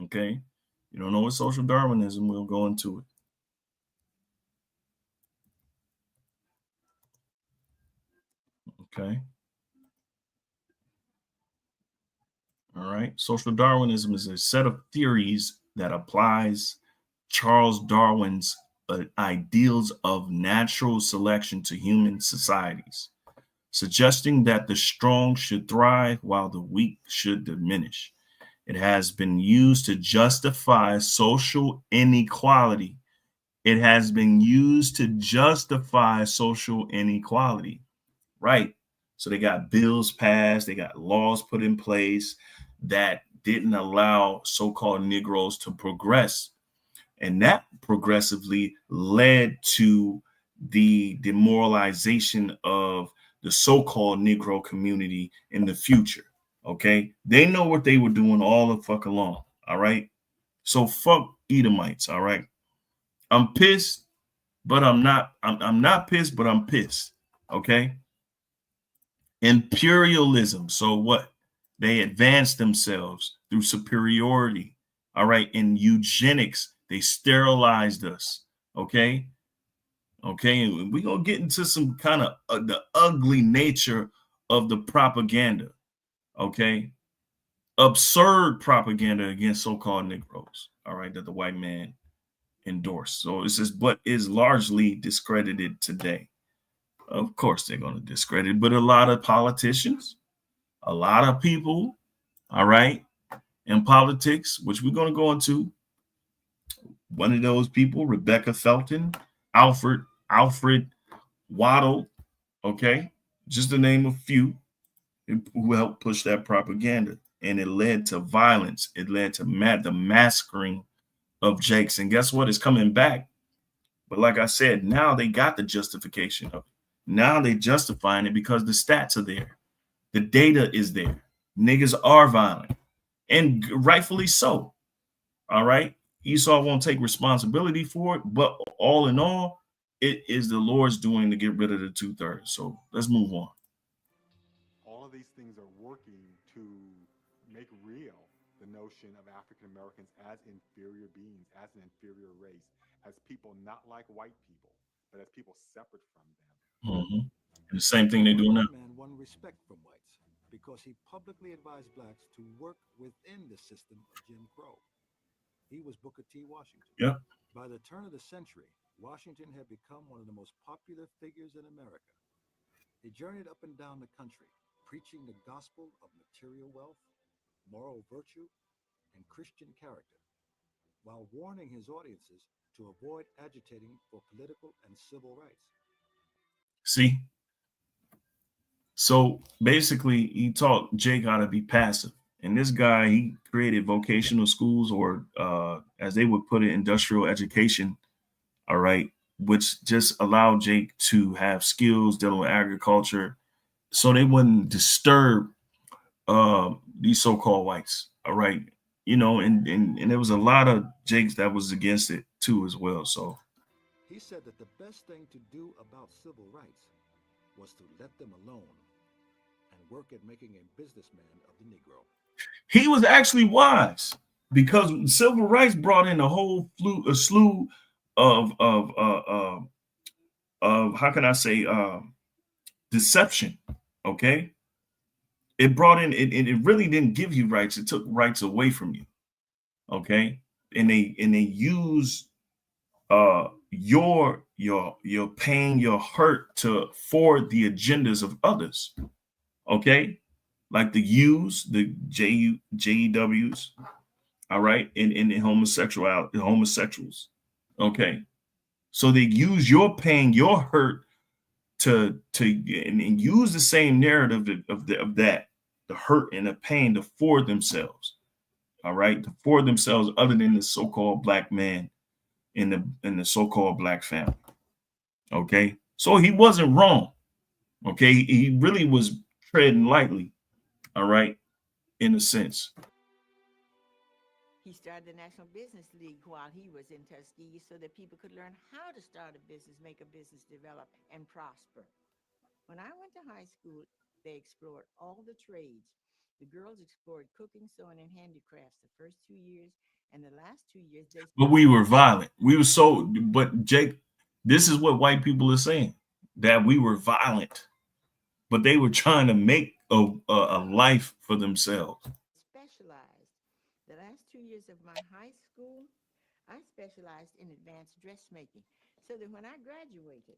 Okay, you don't know what social Darwinism? We'll go into it. Okay. All right. Social Darwinism is a set of theories that applies Charles Darwin's ideals of natural selection to human societies, suggesting that the strong should thrive while the weak should diminish. It has been used to justify social inequality. It has been used to justify social inequality. Right. So they got bills passed, they got laws put in place that didn't allow so-called Negroes to progress. And that progressively led to the demoralization of the so-called Negro community in the future. Okay. They know what they were doing all the fuck along. All right. So fuck Edomites. All right. I'm pissed, but I'm not. I'm not pissed, but I'm pissed. Okay. Imperialism. So what? They advanced themselves through superiority. All right. In eugenics, they sterilized us. Okay. Okay. And we're going to get into some kind of the ugly nature of the propaganda. Okay. Absurd propaganda against so-called Negroes. All right. That the white man endorsed. So this is what is largely discredited today. Of course, they're going to discredit, but a lot of politicians, a lot of people, all right, in politics, which we're going to go into. One of those people, Rebecca Felton, Alfred Waddle, okay, just to name a few who helped push that propaganda. And it led to violence. It led to the massacring of Jakes. And guess what? It's coming back. But like I said, now they got the justification of it. Now they justifying it because the stats are there. The data is there. Niggas are violent, and rightfully so. All right. Esau won't take responsibility for it, but all in all, it is the Lord's doing to get rid of the 2/3. So let's move on. All of these things are working to make real the notion of African Americans as inferior beings, as an inferior race, as people not like white people, but as people separate from them. Mhm. And the same thing they do now. Man won respect from whites because he publicly advised blacks to work within the system of Jim Crow. He was Booker T. Washington. Yeah. By the turn of the century, Washington had become one of the most popular figures in America. He journeyed up and down the country, preaching the gospel of material wealth, moral virtue, and Christian character, while warning his audiences to avoid agitating for political and civil rights. See? So basically, he taught Jake how to be passive. And this guy, he created vocational schools, or as they would put it, industrial education. All right. Which just allowed Jake to have skills dealing with agriculture so they wouldn't disturb these so-called whites. All right. You know, and there was a lot of Jakes that was against it too as well. So he said that the best thing to do about civil rights was to let them alone and work at making a businessman of the Negro. He was actually wise because civil rights brought in a slew of how can I say deception. Okay, it brought in it really didn't give you rights; it took rights away from you. Okay, and they use your pain, your hurt to for the agendas of others. Okay, like the U's, the JEWs, all right, and homosexuals. Okay. So they use your pain, your hurt and use the same narrative of that, the hurt and the pain, to afford themselves. All right, to afford themselves other than the so-called black man in the so-called black family. Okay, so he wasn't wrong. Okay, he really was treading lightly. All right, in a sense. He started the National Business League while he was in Tuskegee so that people could learn how to start a business, make a business, develop, and prosper. When I went to high school, they explored all the trades. The girls explored cooking, sewing, and handicrafts the first 2 years, and the last 2 years they. But we were violent. We were so. But Jake, this is what white people are saying, that we were violent, but they were trying to make a life for themselves. Specialized. The last 2 years of my high school, I specialized in advanced dressmaking, so that when I graduated,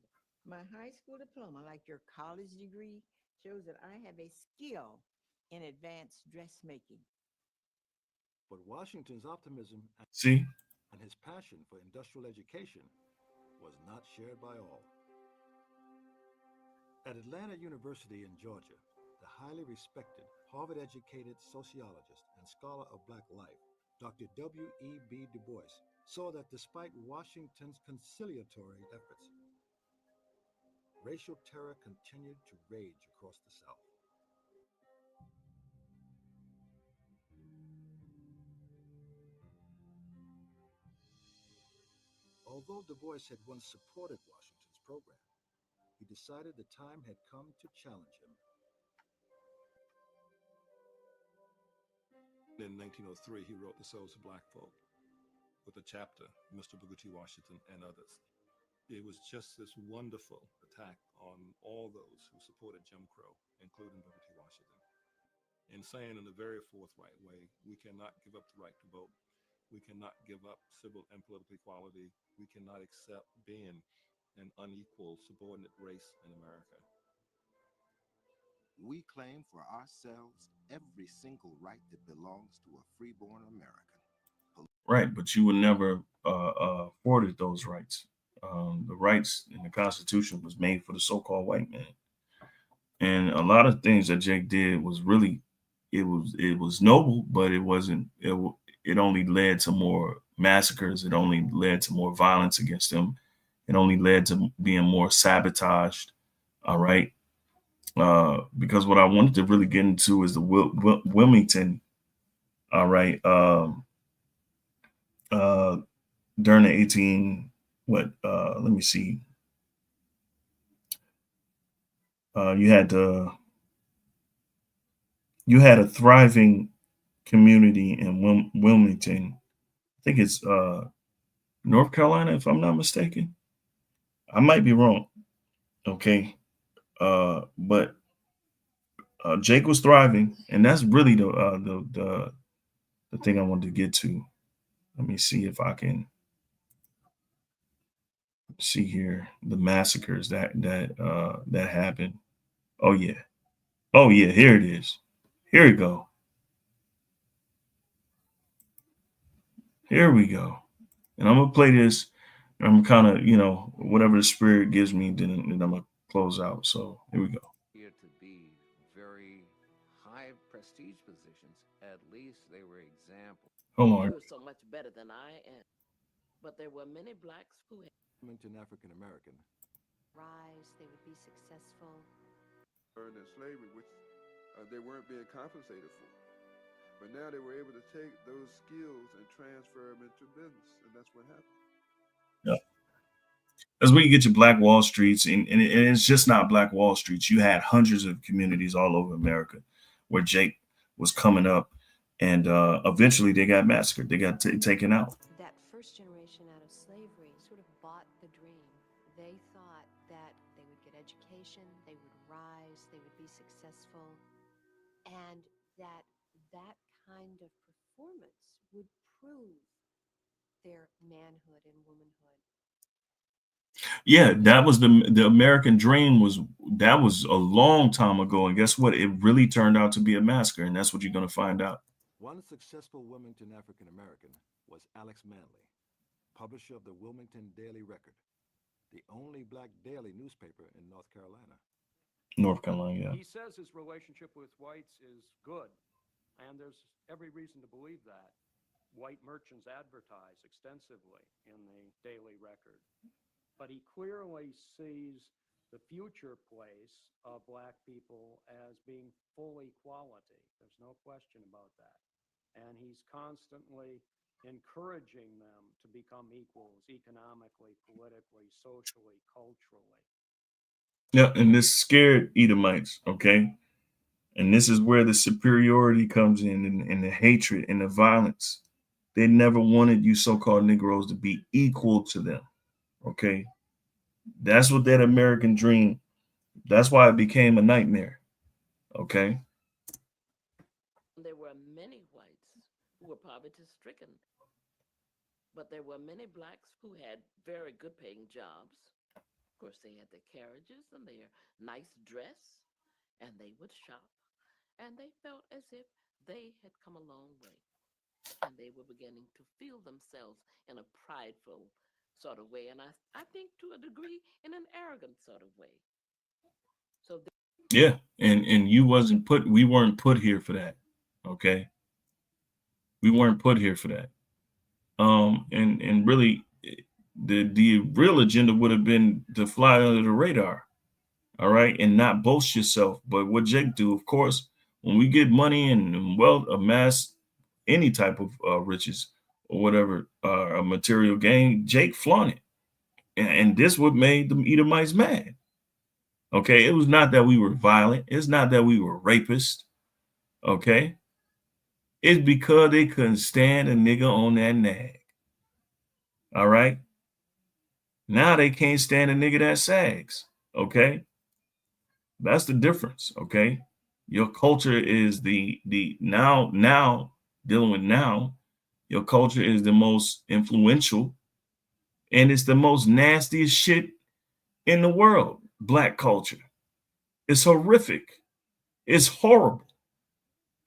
my high school diploma, like your college degree, shows that I have a skill in advanced dressmaking. But Washington's optimism See, and his passion for industrial education was not shared by all. At Atlanta University in Georgia, the highly respected Harvard-educated sociologist and scholar of Black life, Dr. W.E.B. Du Bois, saw that despite Washington's conciliatory efforts, racial terror continued to rage across the South. Although Du Bois had once supported Washington's program, he decided the time had come to challenge him. In 1903, he wrote The Souls of Black Folk with a chapter, Mr. Booker T. Washington and others. It was just this wonderful attack on all those who supported Jim Crow, including Booker T. Washington, in saying in a very forthright way, we cannot give up the right to vote. We cannot give up civil and political equality. We cannot accept being an unequal, subordinate race in America. We claim for ourselves every single right that belongs to a freeborn American. right, but you were never afforded those rights. The rights in the Constitution was made for the so-called white man, and a lot of things that Jake did was really, it was noble, but it wasn't. It only led to more massacres. It only led to more violence against them. It only led to being more sabotaged. All right. Because what I wanted to really get into is the Wilmington. All right. During the 18, let me see. You had a thriving community in Wilmington. I think it's North Carolina, if I'm not mistaken. I might be wrong. Okay. But Jake was thriving, and that's really the thing I wanted to get to. Let me see if I can see here the massacres that happened. Oh yeah. Oh yeah, here it is. Here we go. Here we go. And I'm gonna play this. I'm kind of, whatever the spirit gives me, then I'm gonna close out. So here we go. To be very high prestige positions, at least they were examples. Hold on. You were so much better than I am. But there were many blacks who had Wilmington African American. Rise, they would be successful. Earned in slavery, which they weren't being compensated for. But now they were able to take those skills and transfer them into business, and that's what happened. Yeah. That's where you get your Black Wall Streets, and it's just not Black Wall Streets. You had hundreds of communities all over America where Jake was coming up, and eventually they got massacred. They got taken out. That first generation out of slavery sort of bought the dream. They thought that they would get education, they would rise, they would be successful, and that kind of performance would prove their manhood and womanhood. Yeah, that was the American dream. That was a long time ago, and guess what? It really turned out to be a massacre, and that's what you're going to find out. One successful Wilmington African American was Alex Manley, publisher of the Wilmington Daily Record. the only black daily newspaper in North Carolina. North Carolina, yeah. He says his relationship with whites is good, and there's every reason to believe that. White merchants advertise extensively in the Daily Record. But he clearly sees the future place of black people as being full equality. There's no question about that. And he's constantly encouraging them to become equals economically, politically, socially, culturally. Yeah, and this scared Edomites, okay? And this is where the superiority comes in and the hatred and the violence. They never wanted you so-called Negroes to be equal to them, okay? That's what that American dream, that's why it became a nightmare, okay? There were many whites who were poverty stricken, but there were many blacks who had very good paying jobs. Of course, they had their carriages and their nice dress, and they would shop, and they felt as if they had come a long way, and they were beginning to feel themselves in a prideful sort of way, and I think to a degree in an arrogant sort of way. So Yeah, and you wasn't put, we weren't put here for that, okay? We weren't put here for that. And really, the real agenda would have been to fly under the radar, all right, and not boast yourself. But what Jake do, of course, when we get money and wealth, amass any type of riches or whatever, a material gain, Jake flaunt it, and this what made the Edomites mad. Okay, it was not that we were violent. It's not that we were rapists. Okay, it's because they couldn't stand a nigga on that nag. All right. Now they can't stand a nigga that sags. Okay. That's the difference. Okay. Your culture is the now dealing with now, your culture is the most influential and it's the most nastiest shit in the world. Black culture. It's horrific. It's horrible.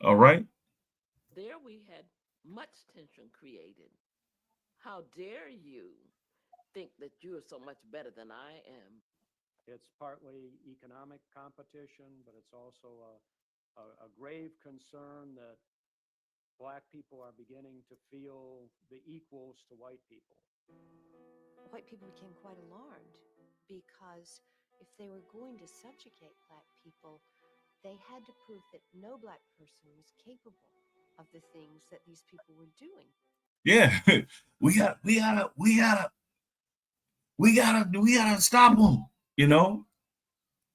All right. there we had much tension created. How dare you think that you are so much better than I am? It's partly economic competition, but it's also a grave concern that black people are beginning to feel the equals to white people. White people became quite alarmed because if they were going to subjugate black people, they had to prove that no black person was capable of the things that these people were doing. Yeah. We gotta stop them. You know,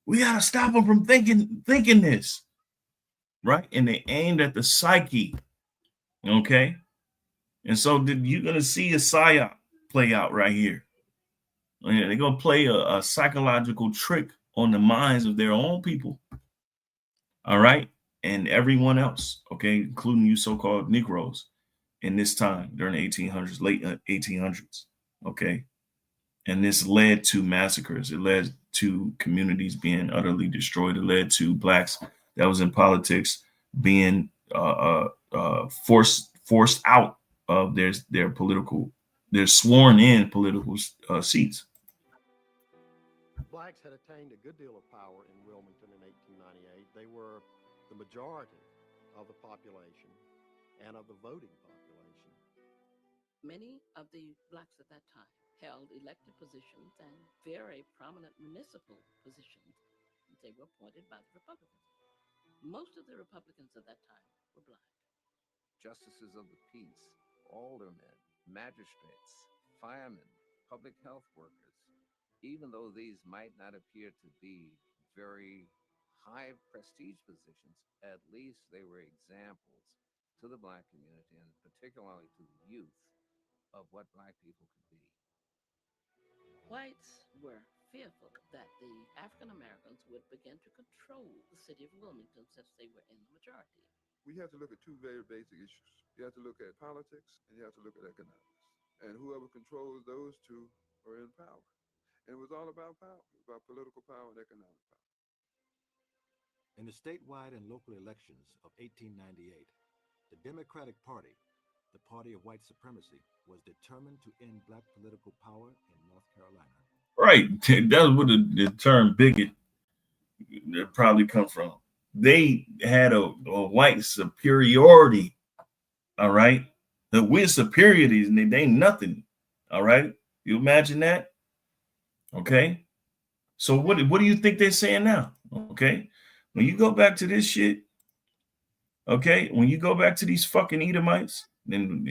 we gotta stop them from thinking this, right? And they aimed at the psyche. Okay. And so you're gonna see a psyop play out right here. And they're gonna play a psychological trick on the minds of their own people. All right. And everyone else, okay, including you so-called Negroes in this time during the 1800s, late 1800s. Okay. And this led to massacres. It led to communities being utterly destroyed. It led to blacks that was in politics being forced out of their sworn in political seats. Blacks had attained a good deal of power in Wilmington in 1898. They were the majority of the population and of the voting population. Many of the blacks at that time held elected positions and very prominent municipal positions. They were appointed by the Republicans. Most of the Republicans at that time were black. Justices of the peace, aldermen, magistrates, firemen, public health workers, even though these might not appear to be very high prestige positions, at least they were examples to the black community and particularly to the youth of what black people could be. Whites were fearful that the African Americans would begin to control the city of Wilmington since they were in the majority. We have to look at two very basic issues. You have to look at politics and you have to look at economics. And whoever controls those two are in power. And it was all about power. It was about political power and economic power. In the statewide and local elections of 1898, the Democratic Party, the party of white supremacy, was determined to end black political power in North Carolina. Right. That's where the term bigot probably come from. They had a white superiority. All right. The we're superiorities and they ain't nothing. All right. You imagine that? Okay. So what do you think they're saying now? Okay. When you go back to this shit, okay, when you go back to these fucking Edomites, then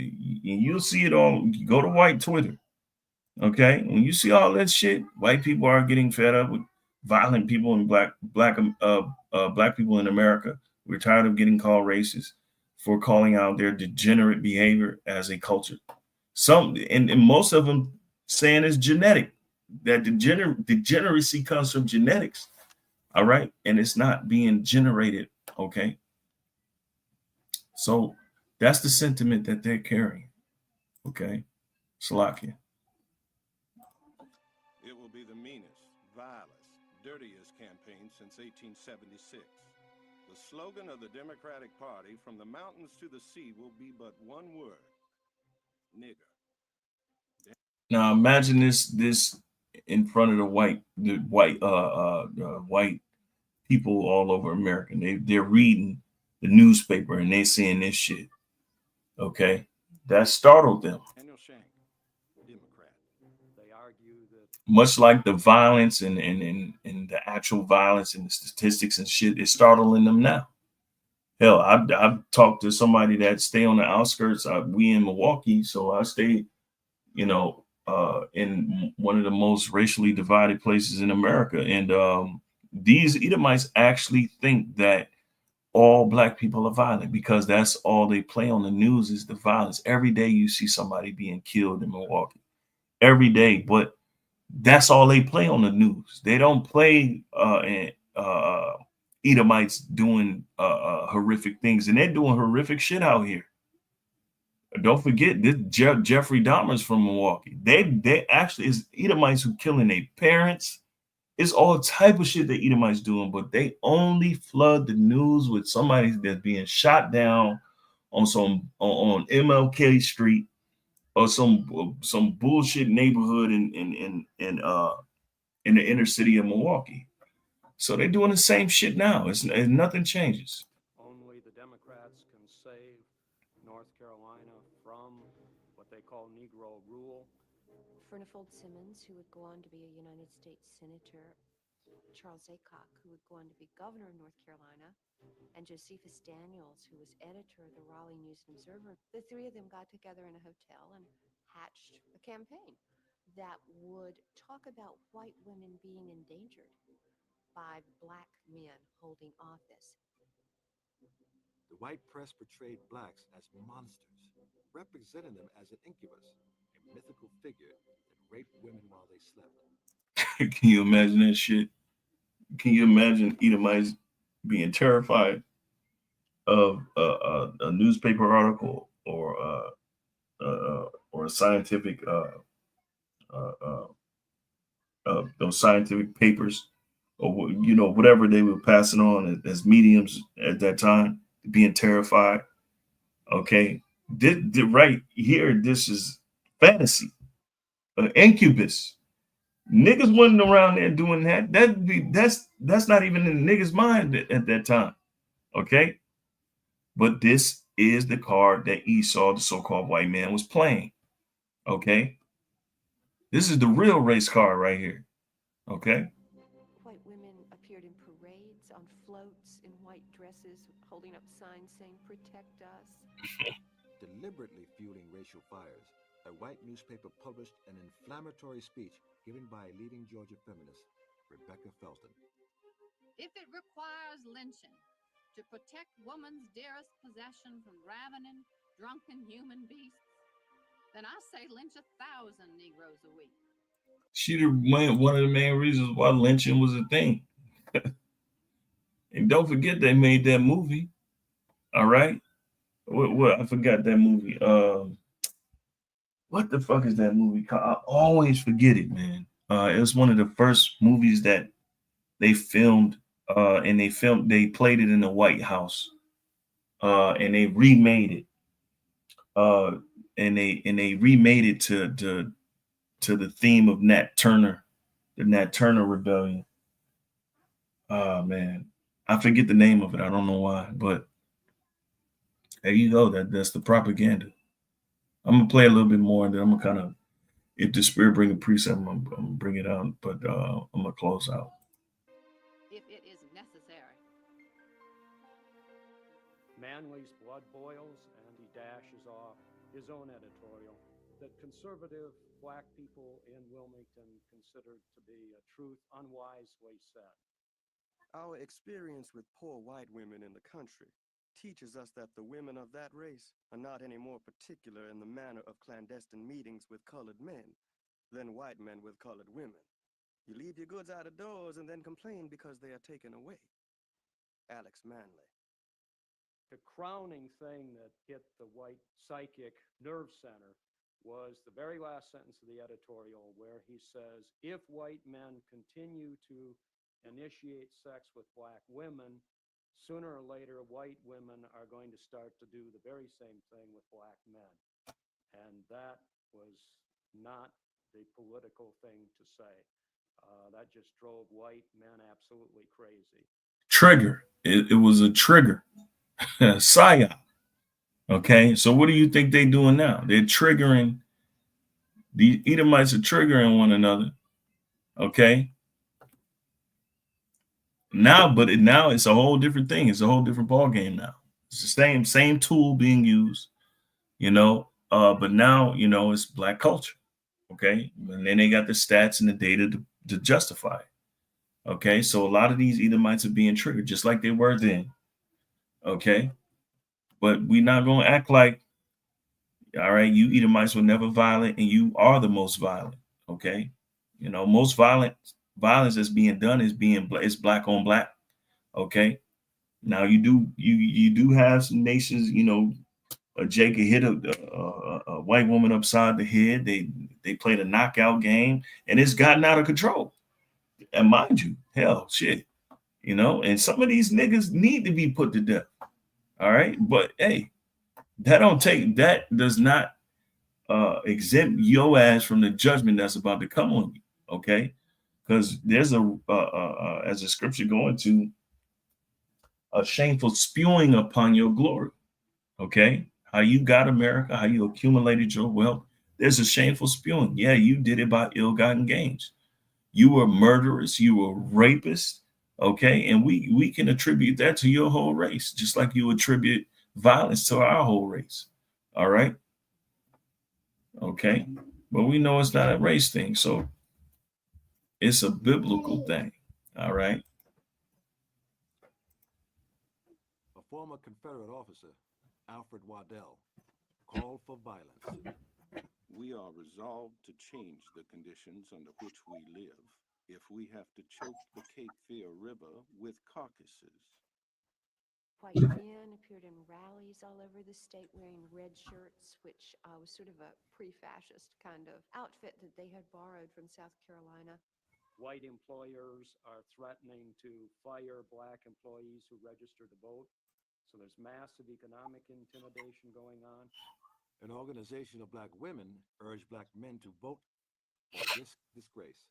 you'll see it on go to white Twitter. Okay, when you see all that shit, white people are getting fed up with violent people and black people in America. We're tired of getting called racist for calling out their degenerate behavior as a culture. Some and most of them saying it's genetic. That degeneracy comes from genetics. All right, and it's not being generated. Okay, so that's the sentiment that they're carrying. Okay, Slovakia. It will be the meanest, vilest, dirtiest campaign since 1876. The slogan of the Democratic Party, from the mountains to the sea, will be but one word: nigger. Now imagine this in front of the white people all over America. They're reading the newspaper and they seeing this shit. Okay, that startled them. Daniel Shank, Democrat. They argue that Much like the violence and the actual violence and the statistics and shit is startling them now. Hell, I've talked to somebody that stay on the outskirts. We in Milwaukee, so I stay, in one of the most racially divided places in America. And these Edomites actually think that all black people are violent because that's all they play on the news is the violence. Every day you see somebody being killed in Milwaukee. Every day, but that's all they play on the news. They don't play Edomites doing horrific things, and they're doing horrific shit out here. Don't forget this Jeffrey Dahmer's from Milwaukee. They actually is Edomites who killing their parents. It's all type of shit that Edomites doing, but they only flood the news with somebody that's being shot down on on MLK Street or some bullshit neighborhood in the inner city of Milwaukee. So they're doing the same shit now. It's nothing changes. only the Democrats can save North Carolina from what they call Negro rule. Furnifold Simmons, who would go on to be a United States Senator, Charles Aycock, who would go on to be governor of North Carolina, and Josephus Daniels, who was editor of the Raleigh News and Observer. The three of them got together in a hotel and hatched a campaign that would talk about white women being endangered by black men holding office. The white press portrayed blacks as monsters, representing them as an incubus, a mythical figure that raped women while they slept. Can you imagine that shit? Can you imagine Edomites being terrified of a newspaper article or a scientific those scientific papers or whatever they were passing on as mediums at that time, being terrified? Okay, right here, this is fantasy, incubus. Niggas wasn't around there doing that. That's not even in the niggas' mind at that time. Okay, but this is the card that Esau, the so-called white man, was playing. Okay, this is the real race card right here. Okay. White women appeared in parades, on floats, in white dresses, holding up signs saying, "Protect us." Deliberately fueling racial fires, a white newspaper published an inflammatory speech given by a leading Georgia feminist, Rebecca Felton. If it requires lynching to protect woman's dearest possession from ravening, drunken human beasts, then I say lynch 1,000 Negroes a week. One of the main reasons why lynching was a thing. And don't forget they made that movie. All right. What I forgot that movie. What the fuck is that movie called? I always forget it, man. It was one of the first movies that they filmed, and they played it in the White House, and they remade it, and they remade it to the theme of Nat Turner, the Nat Turner Rebellion. Oh man, I forget the name of it. I don't know why, but there you go. That's the propaganda. I'm gonna play a little bit more, and then I'm gonna kind of, if the spirit bring a precept, I'm gonna bring it out. But I'm gonna close out. If it is necessary. Manley's blood boils, and he dashes off his own editorial that conservative black people in Wilmington considered to be a truth unwisely said. Our experience with poor white women in the country teaches us that the women of that race are not any more particular in the manner of clandestine meetings with colored men than white men with colored women. You leave your goods out of doors and then complain because they are taken away. Alex Manley. The crowning thing that hit the white psychic nerve center was the very last sentence of the editorial, where he says, if white men continue to initiate sex with black women, sooner or later white women are going to start to do the very same thing with black men. And that was not the political thing to say. That just drove white men absolutely crazy. Trigger. It was a trigger. Psyop. Okay, so what do you think they're doing now? They're triggering, the Edomites are triggering one another. Okay. Now, now it's a whole different thing. It's a whole different ball game now. It's the same tool being used, but now, it's black culture. Okay. And then they got the stats and the data to justify it. Okay. So a lot of these Edomites are being triggered just like they were then. Okay. But we're not going to act like, all right, you Edomites were never violent and you are the most violent. Okay. Most violence that's being done is black on black. Okay. Now you do have some nations, a Jake could hit a white woman upside the head. They played a knockout game and it's gotten out of control. And mind you, hell, shit, and some of these niggas need to be put to death. All right. But hey, that does not exempt your ass from the judgment that's about to come on you. Okay. Because there's as the scripture going to, a shameful spewing upon your glory. Okay. How you got America, how you accumulated your wealth. There's a shameful spewing. Yeah, you did it by ill-gotten gains. You were murderers, you were rapists. Okay. And we can attribute that to your whole race, just like you attribute violence to our whole race. All right. Okay. But we know it's not a race thing. So it's a biblical thing. All right. A former Confederate officer, Alfred Waddell, called for violence. We are resolved to change the conditions under which we live if we have to choke the Cape Fear River with carcasses. White men appeared in rallies all over the state wearing red shirts, which was sort of a pre-fascist kind of outfit that they had borrowed from South Carolina. White employers are threatening to fire black employees who register to vote. So there's massive economic intimidation going on. An organization of black women urged black men to vote or risk disgrace.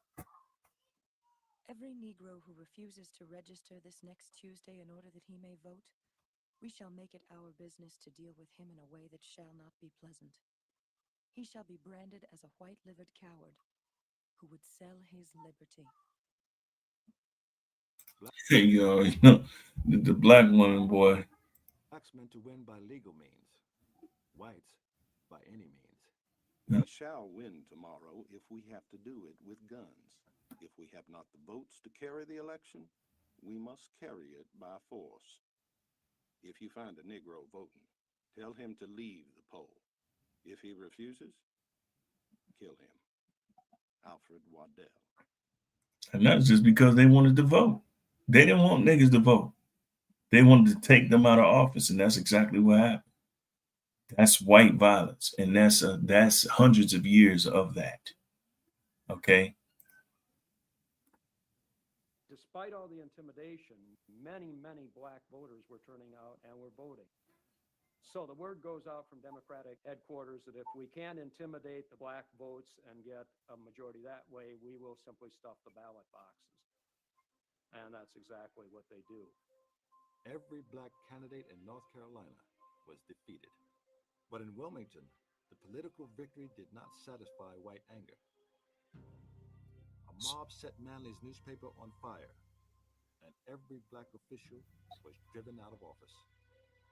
Every Negro who refuses to register this next Tuesday in order that he may vote, we shall make it our business to deal with him in a way that shall not be pleasant. He shall be branded as a white-livered coward who would sell his liberty. The black woman, boy. Blacks meant to win by legal means, whites by any means. We shall win tomorrow if we have to do it with guns. If we have not the votes to carry the election, we must carry it by force. If you find a Negro voting, tell him to leave the poll. If he refuses, kill him. Alfred Waddell. And that's just because they wanted to vote. They didn't want niggas to vote. They wanted to take them out of office, and that's exactly what happened. That's white violence, and that's hundreds of years of that. Okay. Despite all the intimidation, many black voters were turning out and were voting. So the word goes out from Democratic headquarters that if we can intimidate the black votes and get a majority that way, we will simply stuff the ballot boxes. And that's exactly what they do. Every black candidate in North Carolina was defeated. But in Wilmington, the political victory did not satisfy white anger. A mob set Manly's newspaper on fire, and every black official was driven out of office.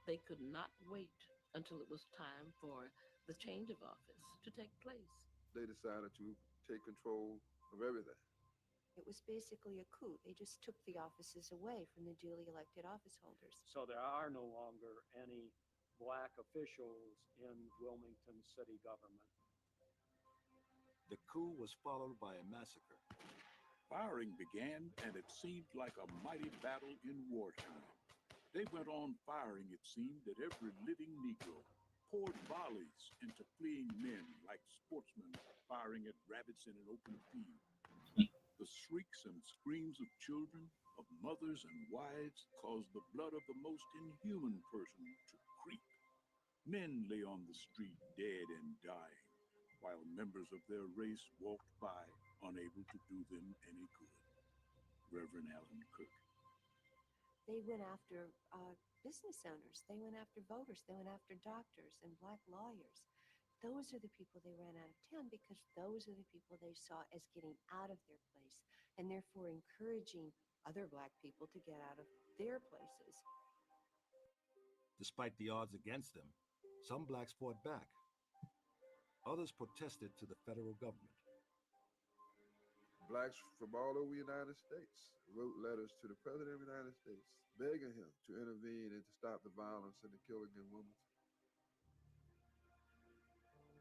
They could not wait until it was time for the change of office to take place. They decided to take control of everything. It was basically a coup. They just took the offices away from the duly elected office holders. So there are no longer any black officials in Wilmington city government. The coup was followed by a massacre. Firing began, and it seemed like a mighty battle in wartime. They went on firing, it seemed, at every living Negro, poured volleys into fleeing men like sportsmen firing at rabbits in an open field. The shrieks and screams of children, of mothers and wives, caused the blood of the most inhuman person to creep. Men lay on the street, dead and dying, while members of their race walked by, unable to do them any good. Reverend Allen Cook. They went after business owners. They went after voters. They went after doctors and black lawyers. Those are the people they ran out of town because those are the people they saw as getting out of their place and therefore encouraging other black people to get out of their places. Despite the odds against them, some blacks fought back. Others protested to the federal government. Blacks from all over the United States wrote letters to the President of the United States begging him to intervene and to stop the violence and the killing in Wilmington.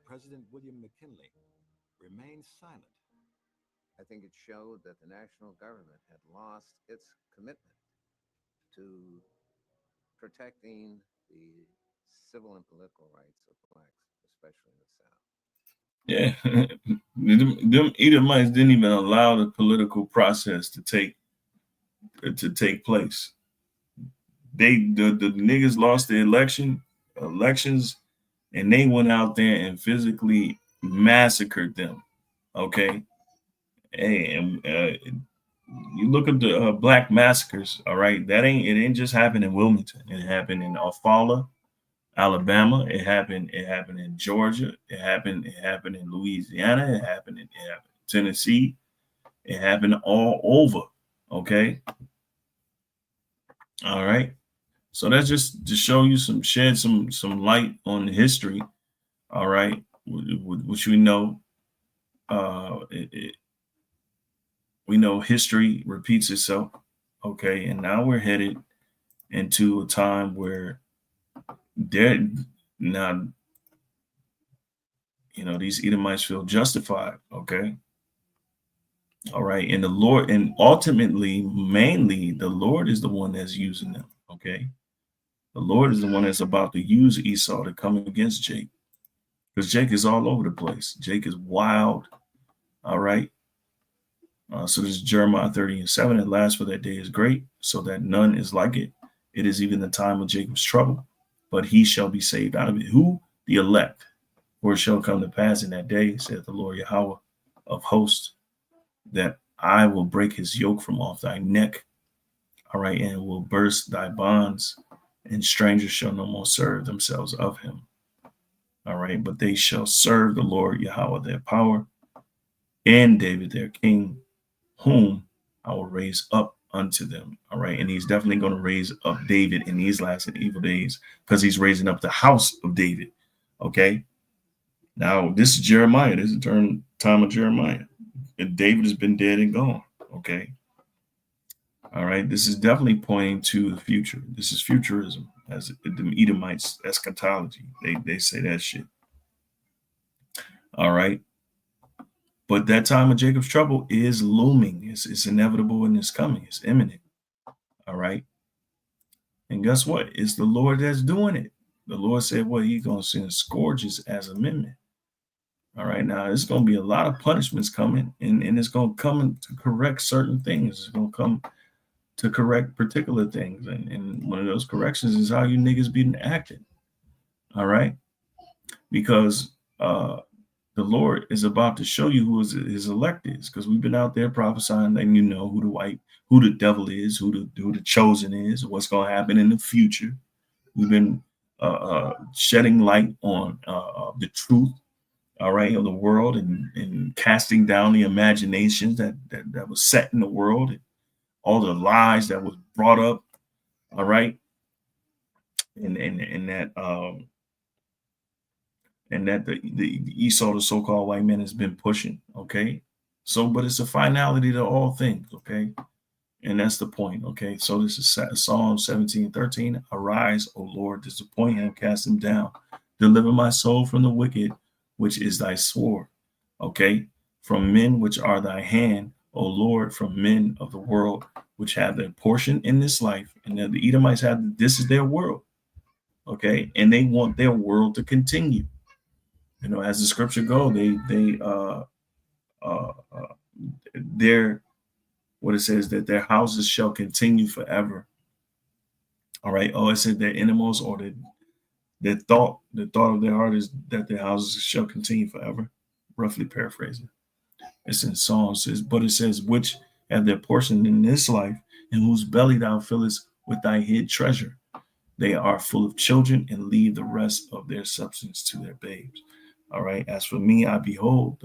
President William McKinley remained silent. I think it showed that the national government had lost its commitment to protecting the civil and political rights of blacks, especially in the South. Yeah, them Edomites didn't even allow the political process to take place. The niggas lost the elections, and they went out there and physically massacred them. Okay, hey, and you look at the black massacres. All right, it ain't just happened in Wilmington. It happened in Eufaula, Alabama. It happened in Georgia. It happened in Louisiana. It happened in Tennessee. It happened all over. Okay. All right. So that's just to show you shed some light on the history. All right. Which we know, we know history repeats itself. Okay. And now we're headed into a time where now, these Edomites feel justified. Okay. All right. And the Lord, and ultimately, mainly, the Lord is the one that's using them. Okay. The Lord is the one that's about to use Esau to come against Jake. Because Jake is all over the place. Jake is wild. All right. So this is Jeremiah 30:7. At last, for that day is great, so that none is like it. It is even the time of Jacob's trouble, but he shall be saved out of it. Who? The elect. For it shall come to pass in that day, saith the Lord Yahweh of hosts, that I will break his yoke from off thy neck. All right. And will burst thy bonds, and strangers shall no more serve themselves of him. All right. But they shall serve the Lord Yahweh their power, and David their king, whom I will raise up unto them. All right. And he's definitely going to raise up David in these last and evil days, because he's raising up the house of David. Okay. Now, this is Jeremiah. This is the time of Jeremiah. And David has been dead and gone. Okay. All right. This is definitely pointing to the future. This is futurism, as the Edomites eschatology. They say that shit. All right. But that time of Jacob's trouble is looming. It's inevitable, and it's coming. It's imminent. All right. And guess what? It's the Lord that's doing it. The Lord said, well, he's going to send scourges as amendment. All right. Now, there's going to be a lot of punishments coming, and it's going to come to correct certain things. It's going to come to correct particular things. And one of those corrections is how you niggas been acting. All right, because the Lord is about to show you who his elect is, because we've been out there prophesying, and you know who the devil is, who the chosen is, what's going to happen in the future. We've been shedding light on the truth, all right, of the world, and casting down the imaginations that was set in the world, and all the lies that was brought up, all right, and that the Esau, the so-called white man, has been pushing. Okay, so but it's a finality to all things. Okay, and that's the point. Okay, so this is Psalm 17:13. Arise, O Lord, disappoint him, cast him down, deliver my soul from the wicked, which is thy sword. Okay, from men which are thy hand, O Lord, from men of the world, which have their portion in this life. And then the Edomites have this is their world. Okay, and they want their world to continue. You know, as the scripture go, uh, uh their what it says that their houses shall continue forever. All right. Oh, it said their innermost or the thought of their heart is that their houses shall continue forever. Roughly paraphrasing. It's in Psalms, but it says, which have their portion in this life, in whose belly thou fillest with thy hid treasure. They are full of children and leave the rest of their substance to their babes. All right. As for me, I behold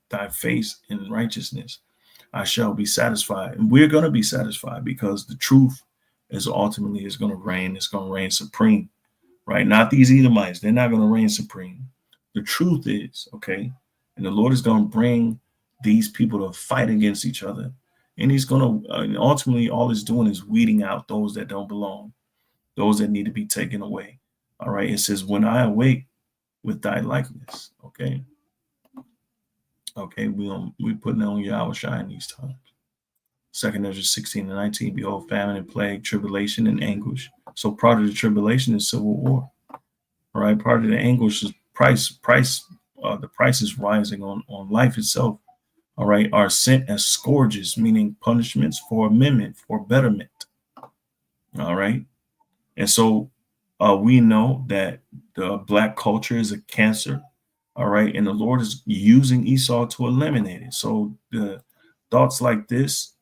thy face in righteousness. I shall be satisfied. And we're going to be satisfied because the truth is ultimately is going to reign. It's going to reign supreme, right? Not these Edomites. They're not going to reign supreme. The truth is, okay? And the Lord is going to bring these people to fight against each other. And he's going to, ultimately, all he's doing is weeding out those that don't belong, those that need to be taken away. All right. It says, when I awake with thy likeness, okay? Okay, we putting on Yahweh shine these times. Second Ezra 16 and 19, behold, famine and plague, tribulation and anguish. So part of the tribulation is civil war. All right. Part of the anguish is the price is rising on life itself. All right, are sent as scourges, meaning punishments for amendment, for betterment. All right. And so we know that the black culture is a cancer. All right. And the Lord is using Esau to eliminate it. So the thoughts like this,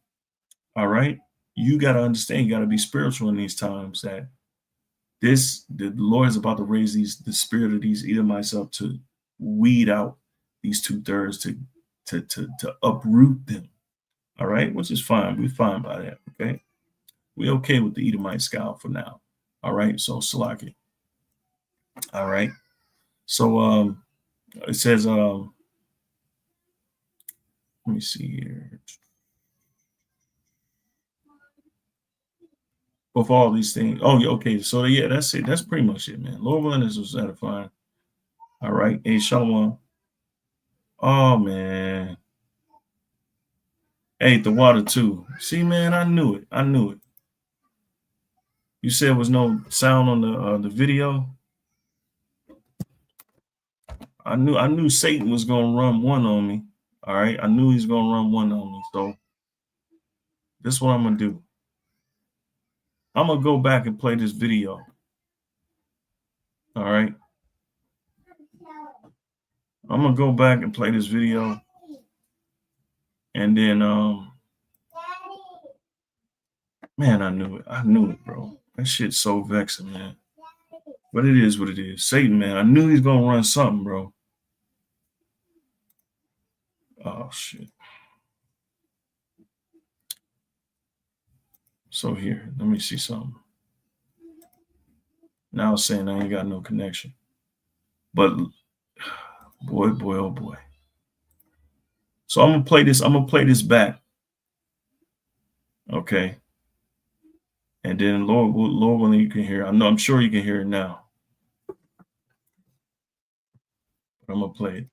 all right, you got to understand, you got to be spiritual in these times that the Lord is about to raise the spirit of these Edomites up to weed out these 2/3 to uproot them. All right, which is fine. We're fine by that. Okay. We're okay with the Edomite scowl for now. All right. So Salaki. All right. So it says let me see here. Of all these things. Oh, yeah, okay. So yeah, that's it. That's pretty much it, man. Lord willing, this was edifying. All right. Hey, Shalom. Oh man. Hey, the water too. See, man, I knew it. I knew it. You said there was no sound on the video. I knew Satan was gonna run one on me. All right. I knew he's gonna run one on me. So this is what I'm gonna do. I'm gonna go back and play this video. All right. I'm gonna go back and play this video. And then man, I knew it. I knew it, bro. That shit's so vexing, man. But it is what it is. Satan, man. I knew he's gonna run something, bro. Oh shit. So here, let me see something. Now it's saying I ain't got no connection. But boy, boy, oh boy. So I'm gonna play this back. Okay. And then Lord willing, you can hear. I'm sure you can hear it now. But I'm gonna play it.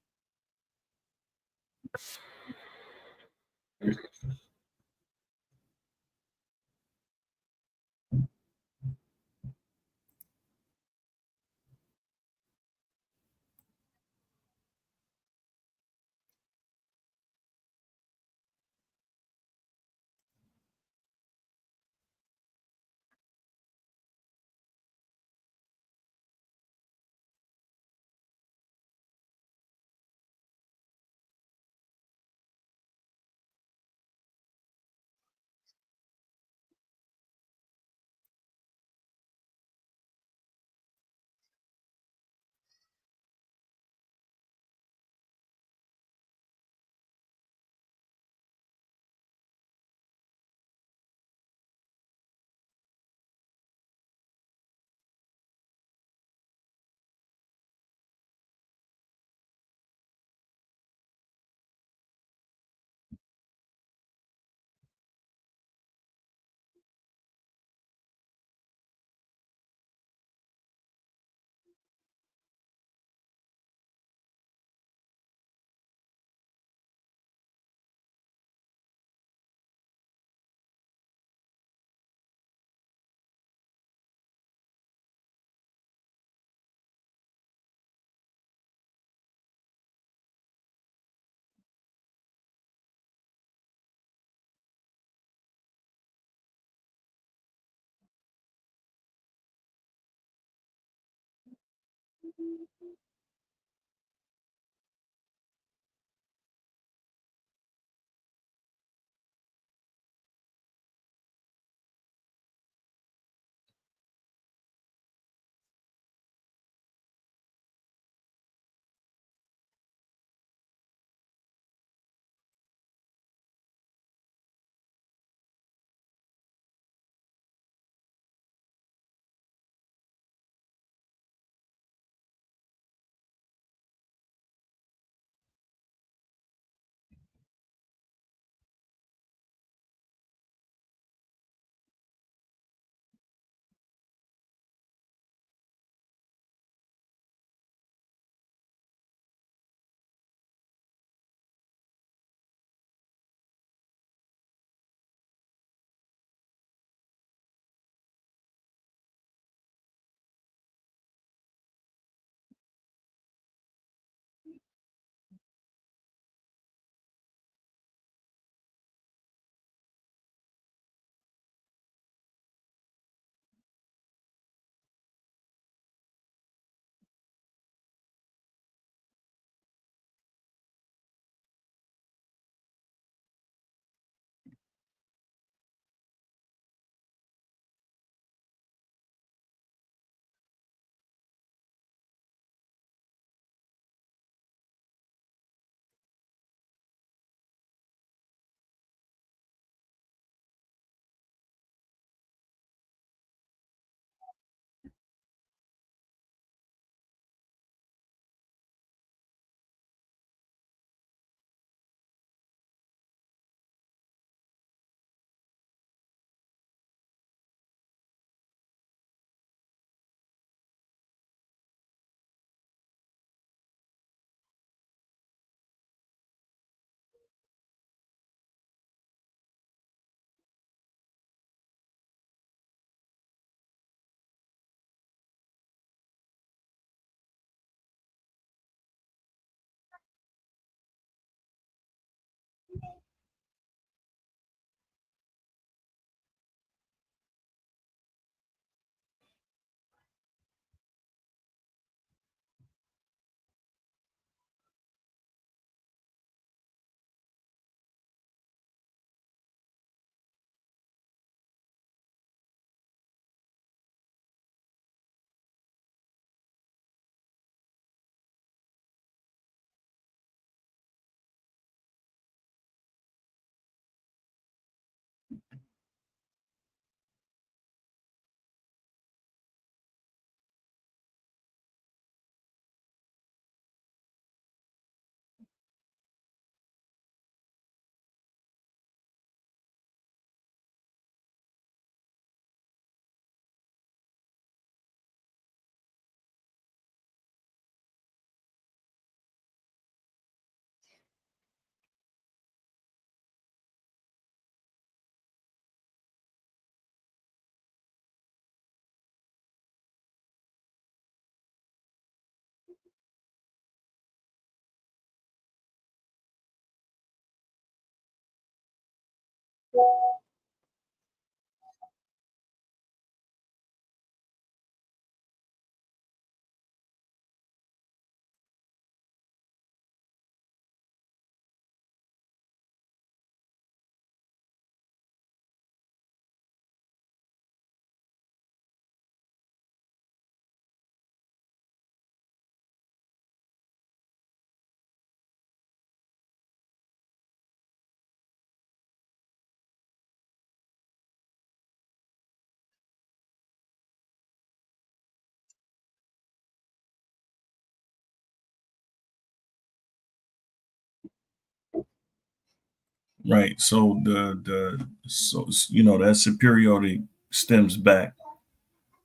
Right. So that superiority stems back.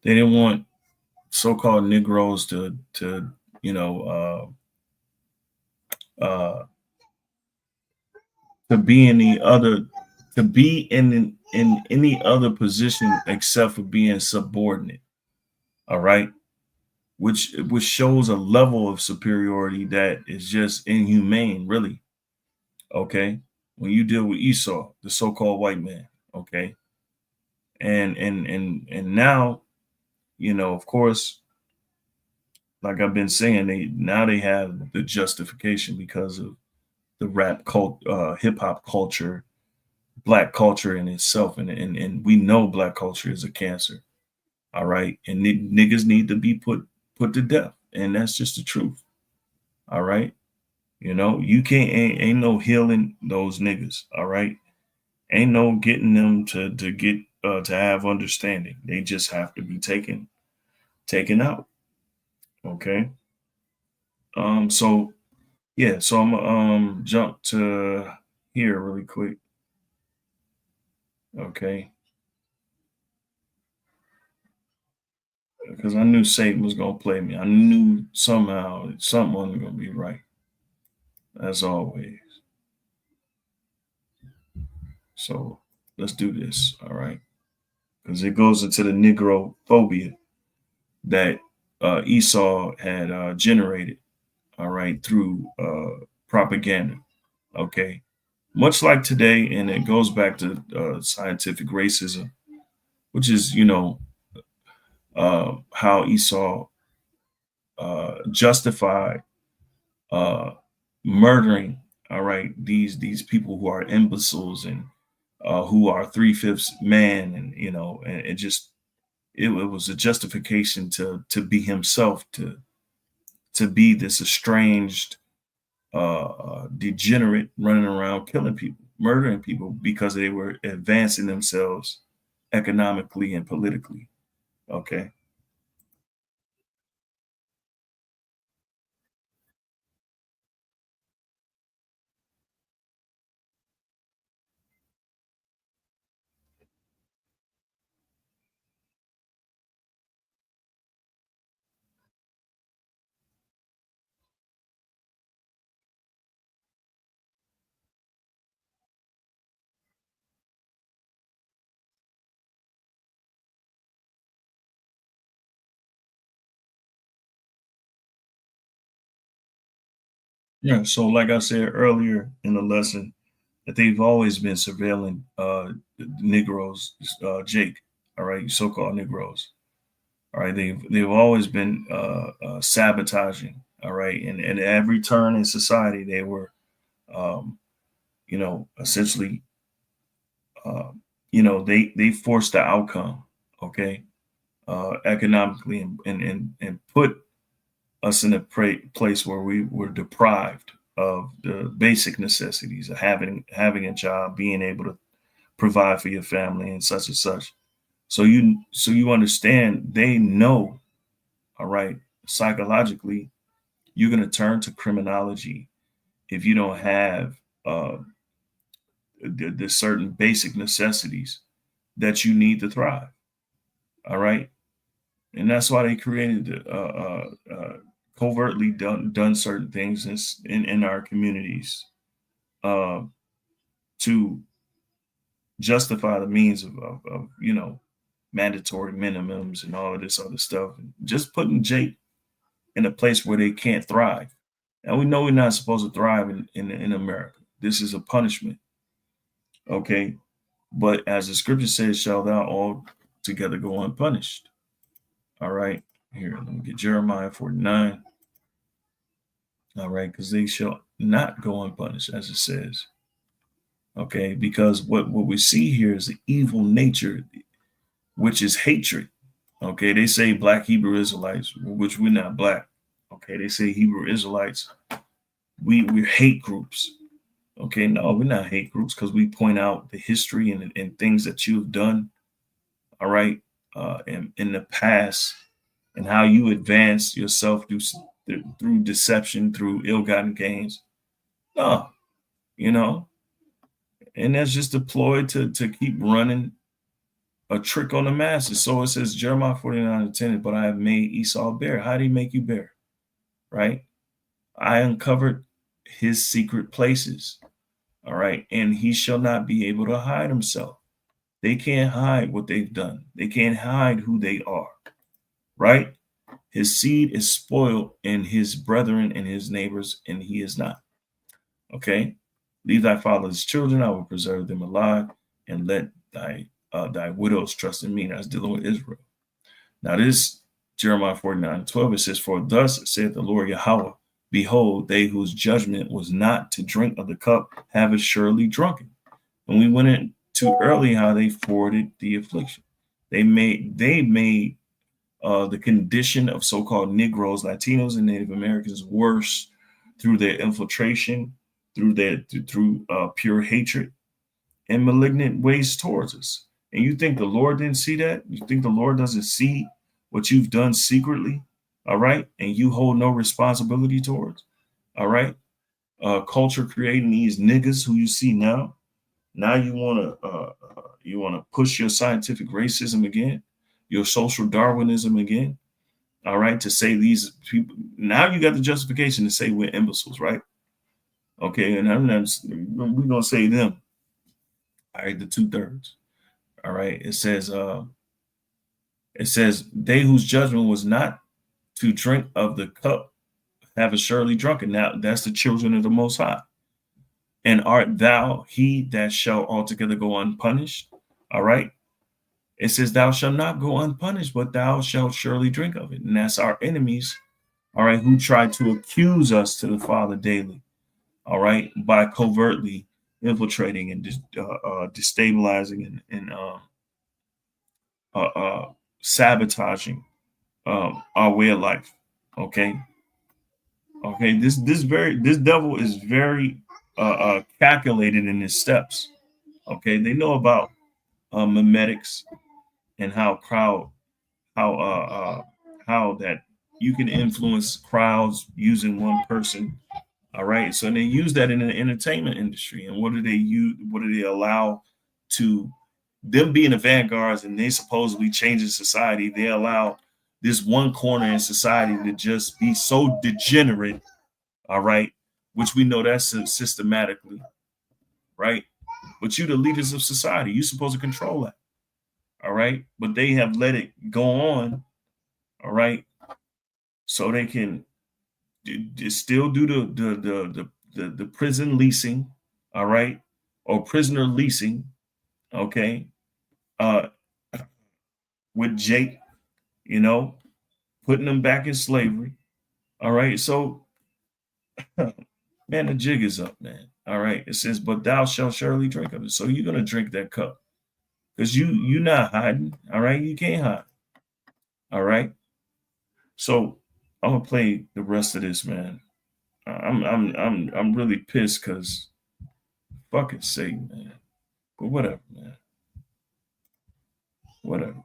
They didn't want so-called Negroes to you know uh to be any other to be in any other position except for being subordinate. All right. Which shows a level of superiority that is just inhumane, really. Okay. When you deal with Esau, the so-called white man, okay, and now, of course, like I've been saying, they have the justification because of the rap cult, hip hop culture, black culture in itself, and we know black culture is a cancer. All right, and niggas need to be put to death, and that's just the truth. All right, you know you can't ain't no healing those niggas. All right, ain't no getting them to get to have understanding. They just have to be taken out. Okay. So yeah, so I'm gonna jump to here really quick. Okay, because I knew Satan was gonna play me. I knew somehow something wasn't gonna be right, as always. So let's do this, all right? Because it goes into the Negro phobia that Esau had generated, all right, through propaganda. Okay, much like today, and it goes back to scientific racism, which is how Esau justified uh, murdering, all right, these people who are imbeciles and who are three-fifths man, and and it just it was a justification to be himself, to be this estranged degenerate running around killing people, murdering people because they were advancing themselves economically and politically. Okay. Yeah. So, like I said earlier in the lesson, that they've always been surveilling the Negroes, Jake. All right, so-called Negroes. All right, they've always been sabotaging. All right, and at every turn in society, they were, um, essentially, uh, they forced the outcome. Okay, economically, and put us in a place where we were deprived of the basic necessities of having a job, being able to provide for your family, and such and such. So you understand, they know, all right, psychologically, you're going to turn to criminology if you don't have uh, the certain basic necessities that you need to thrive. All right, and that's why they created covertly done certain things in our communities uh, to justify the means of mandatory minimums and all of this other stuff, and just putting Jake in a place where they can't thrive. And we know we're not supposed to thrive in America. This is a punishment. Okay. But as the scripture says, shall thou all together go unpunished. All right. Here, let me get Jeremiah 49. All right. Because they shall not go unpunished, as it says. Okay. Because what we see here is the evil nature, which is hatred. Okay. They say black Hebrew Israelites, which we're not black. Okay. They say Hebrew Israelites, we're hate groups. Okay, no, we're not hate groups because we point out the history and things that you've done, all right, in the past, and how you advance yourself through deception, through ill-gotten gains. No, you know, and that's just a ploy to keep running a trick on the masses. So it says Jeremiah 49:10, but I have made Esau bare. How did he make you bare? Right? I uncovered his secret places. All right. And he shall not be able to hide himself. They can't hide what they've done. They can't hide who they are. Right? His seed is spoiled in his brethren and his neighbors, and he is not. Okay. Leave thy father's children, I will preserve them alive, and let thy widows trust in me. That's dealing with Israel. Now, this Jeremiah 49:12, it says, For thus saith the Lord Yahweh, behold, they whose judgment was not to drink of the cup have it surely drunken. And we went into early how they forwarded the affliction. They made the condition of so-called Negroes, Latinos, and Native Americans worse through their infiltration, through pure hatred and malignant ways towards us. And you think the Lord didn't see that? You think the Lord doesn't see what you've done secretly? All right. And you hold no responsibility towards. All right. Culture creating these niggas who you see now. Now you want to push your scientific racism again, your social Darwinism again. All right. To say these people, now you got the justification to say we're imbeciles, right? Okay. And we're going to say them. All right. The 2/3. All right. It says, they whose judgment was not to drink of the cup have it surely drunken. Now that's the children of the Most High. And art thou he that shall altogether go unpunished? All right. It says, thou shalt not go unpunished, but thou shalt surely drink of it. And that's our enemies, all right, who try to accuse us to the Father daily, all right, by covertly infiltrating and destabilizing and sabotaging our way of life. Okay. Okay. This devil is very calculated in his steps. Okay. They know about mimetics and how that you can influence crowds using one person. All right. So they use that in the entertainment industry. And what do they use? What do they allow to them being the vanguards and they supposedly changing society? They allow this one corner in society to just be so degenerate. All right. Which we know that's systematically. Right. But you, the leaders of society, you're supposed to control that. All right. But they have let it go on. All right. So they can still do the prison leasing, all right, or prisoner leasing, okay, with Jake, putting them back in slavery, all right. So, man, the jig is up, man. All right, it says, but thou shalt surely drink of it. So you're gonna drink that cup because you're not hiding, all right. You can't hide, all right. So I'm gonna play the rest of this, man. I'm really pissed because fucking Satan, man. But whatever, man. Whatever.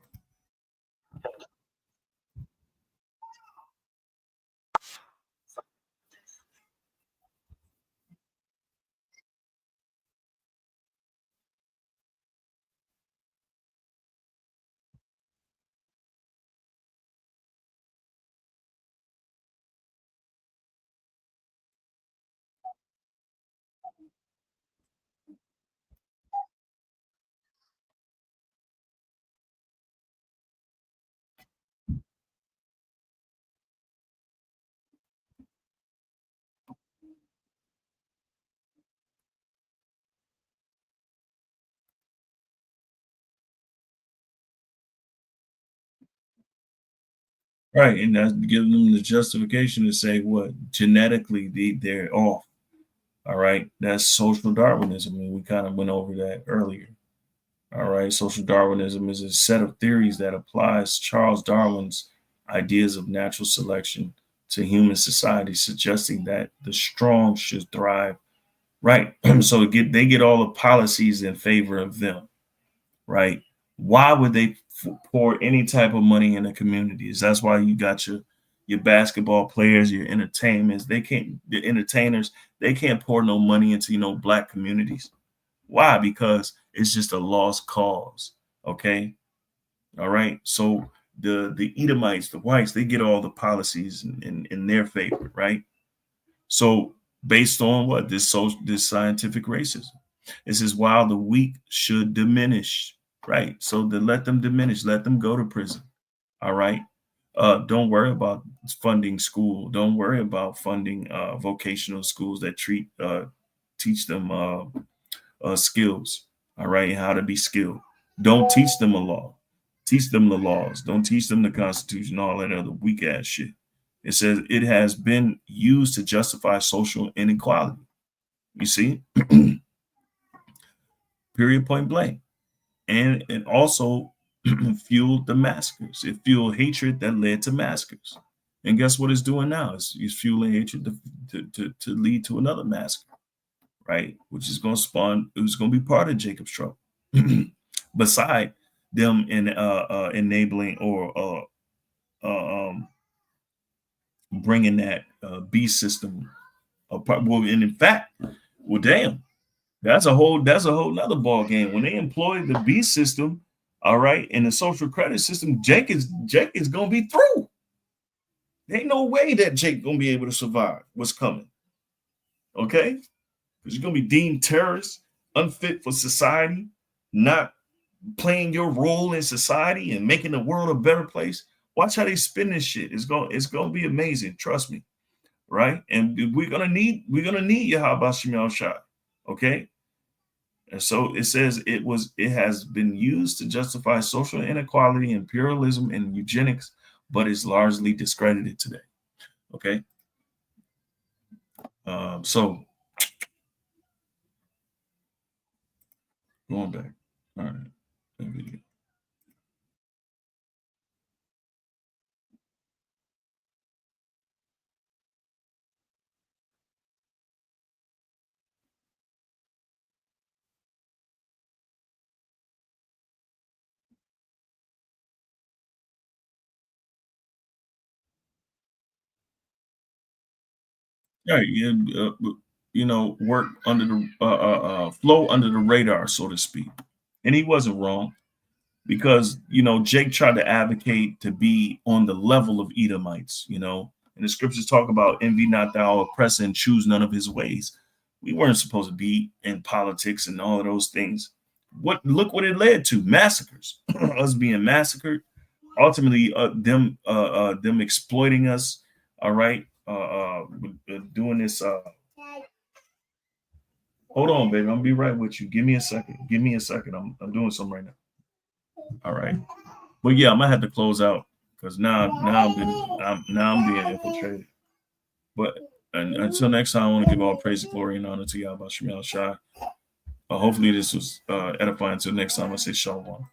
Right, and that's giving them the justification to say what genetically they're off. All right, that's social Darwinism, and we kind of went over that earlier. All right, social Darwinism is a set of theories that applies Charles Darwin's ideas of natural selection to human society, suggesting that the strong should thrive. Right, so they get all the policies in favor of them. Right, why would they pour any type of money in the communities? That's why you got your basketball players, your entertainments. The entertainers, they can't pour no money into black communities. Why? Because it's just a lost cause. Okay, all right. So the Edomites, the whites, they get all the policies in their favor, right? So based on what this scientific racism, it says while the weak should diminish, right? So to let them diminish, let them go to prison. All right. Don't worry about funding school. Don't worry about funding vocational schools that teach them skills. All right, how to be skilled. Don't teach them a law. Teach them the laws. Don't teach them the Constitution, all that other weak ass shit. It says it has been used to justify social inequality. You see, period, point blank. And it also fueled the massacres. It fueled hatred that led to massacres. And guess what it's doing now? It's fueling hatred to lead to another massacre, right? Which is going to spawn, who's going to be part of Jacob's trouble. Beside them in enabling or bringing that beast system apart. Well, and in fact, well, damn, that's a whole nother ball game. When they employ the beast system, all right, and the social credit system, Jake is gonna be through. There ain't no way that Jake gonna be able to survive what's coming. Okay, because you're gonna be deemed terrorist, unfit for society, not playing your role in society and making the world a better place. Watch how they spin this shit. It's gonna be amazing. Trust me, right? And we're gonna need Yahweh Shem Shai. Okay. And so it says it has been used to justify social inequality, imperialism, and eugenics, but it's largely discredited today. Okay. So going back. All right. Right. Work under the flow under the radar, so to speak. And he wasn't wrong because, Jake tried to advocate to be on the level of Edomites, and the scriptures talk about envy not thou oppressor and choose none of his ways. We weren't supposed to be in politics and all of those things. Look what it led to: massacres, us being massacred, ultimately them exploiting us. All right. Doing this. Hold on, baby. I'm gonna be right with you. Give me a second. Give me a second. I'm doing something right now. All right. But yeah, I'm gonna have to close out because now I'm being infiltrated. But until next time, I want to give all praise, glory, and honor to Yahweh Shem Shai. Hopefully this was edifying. Until next time, I say shalom.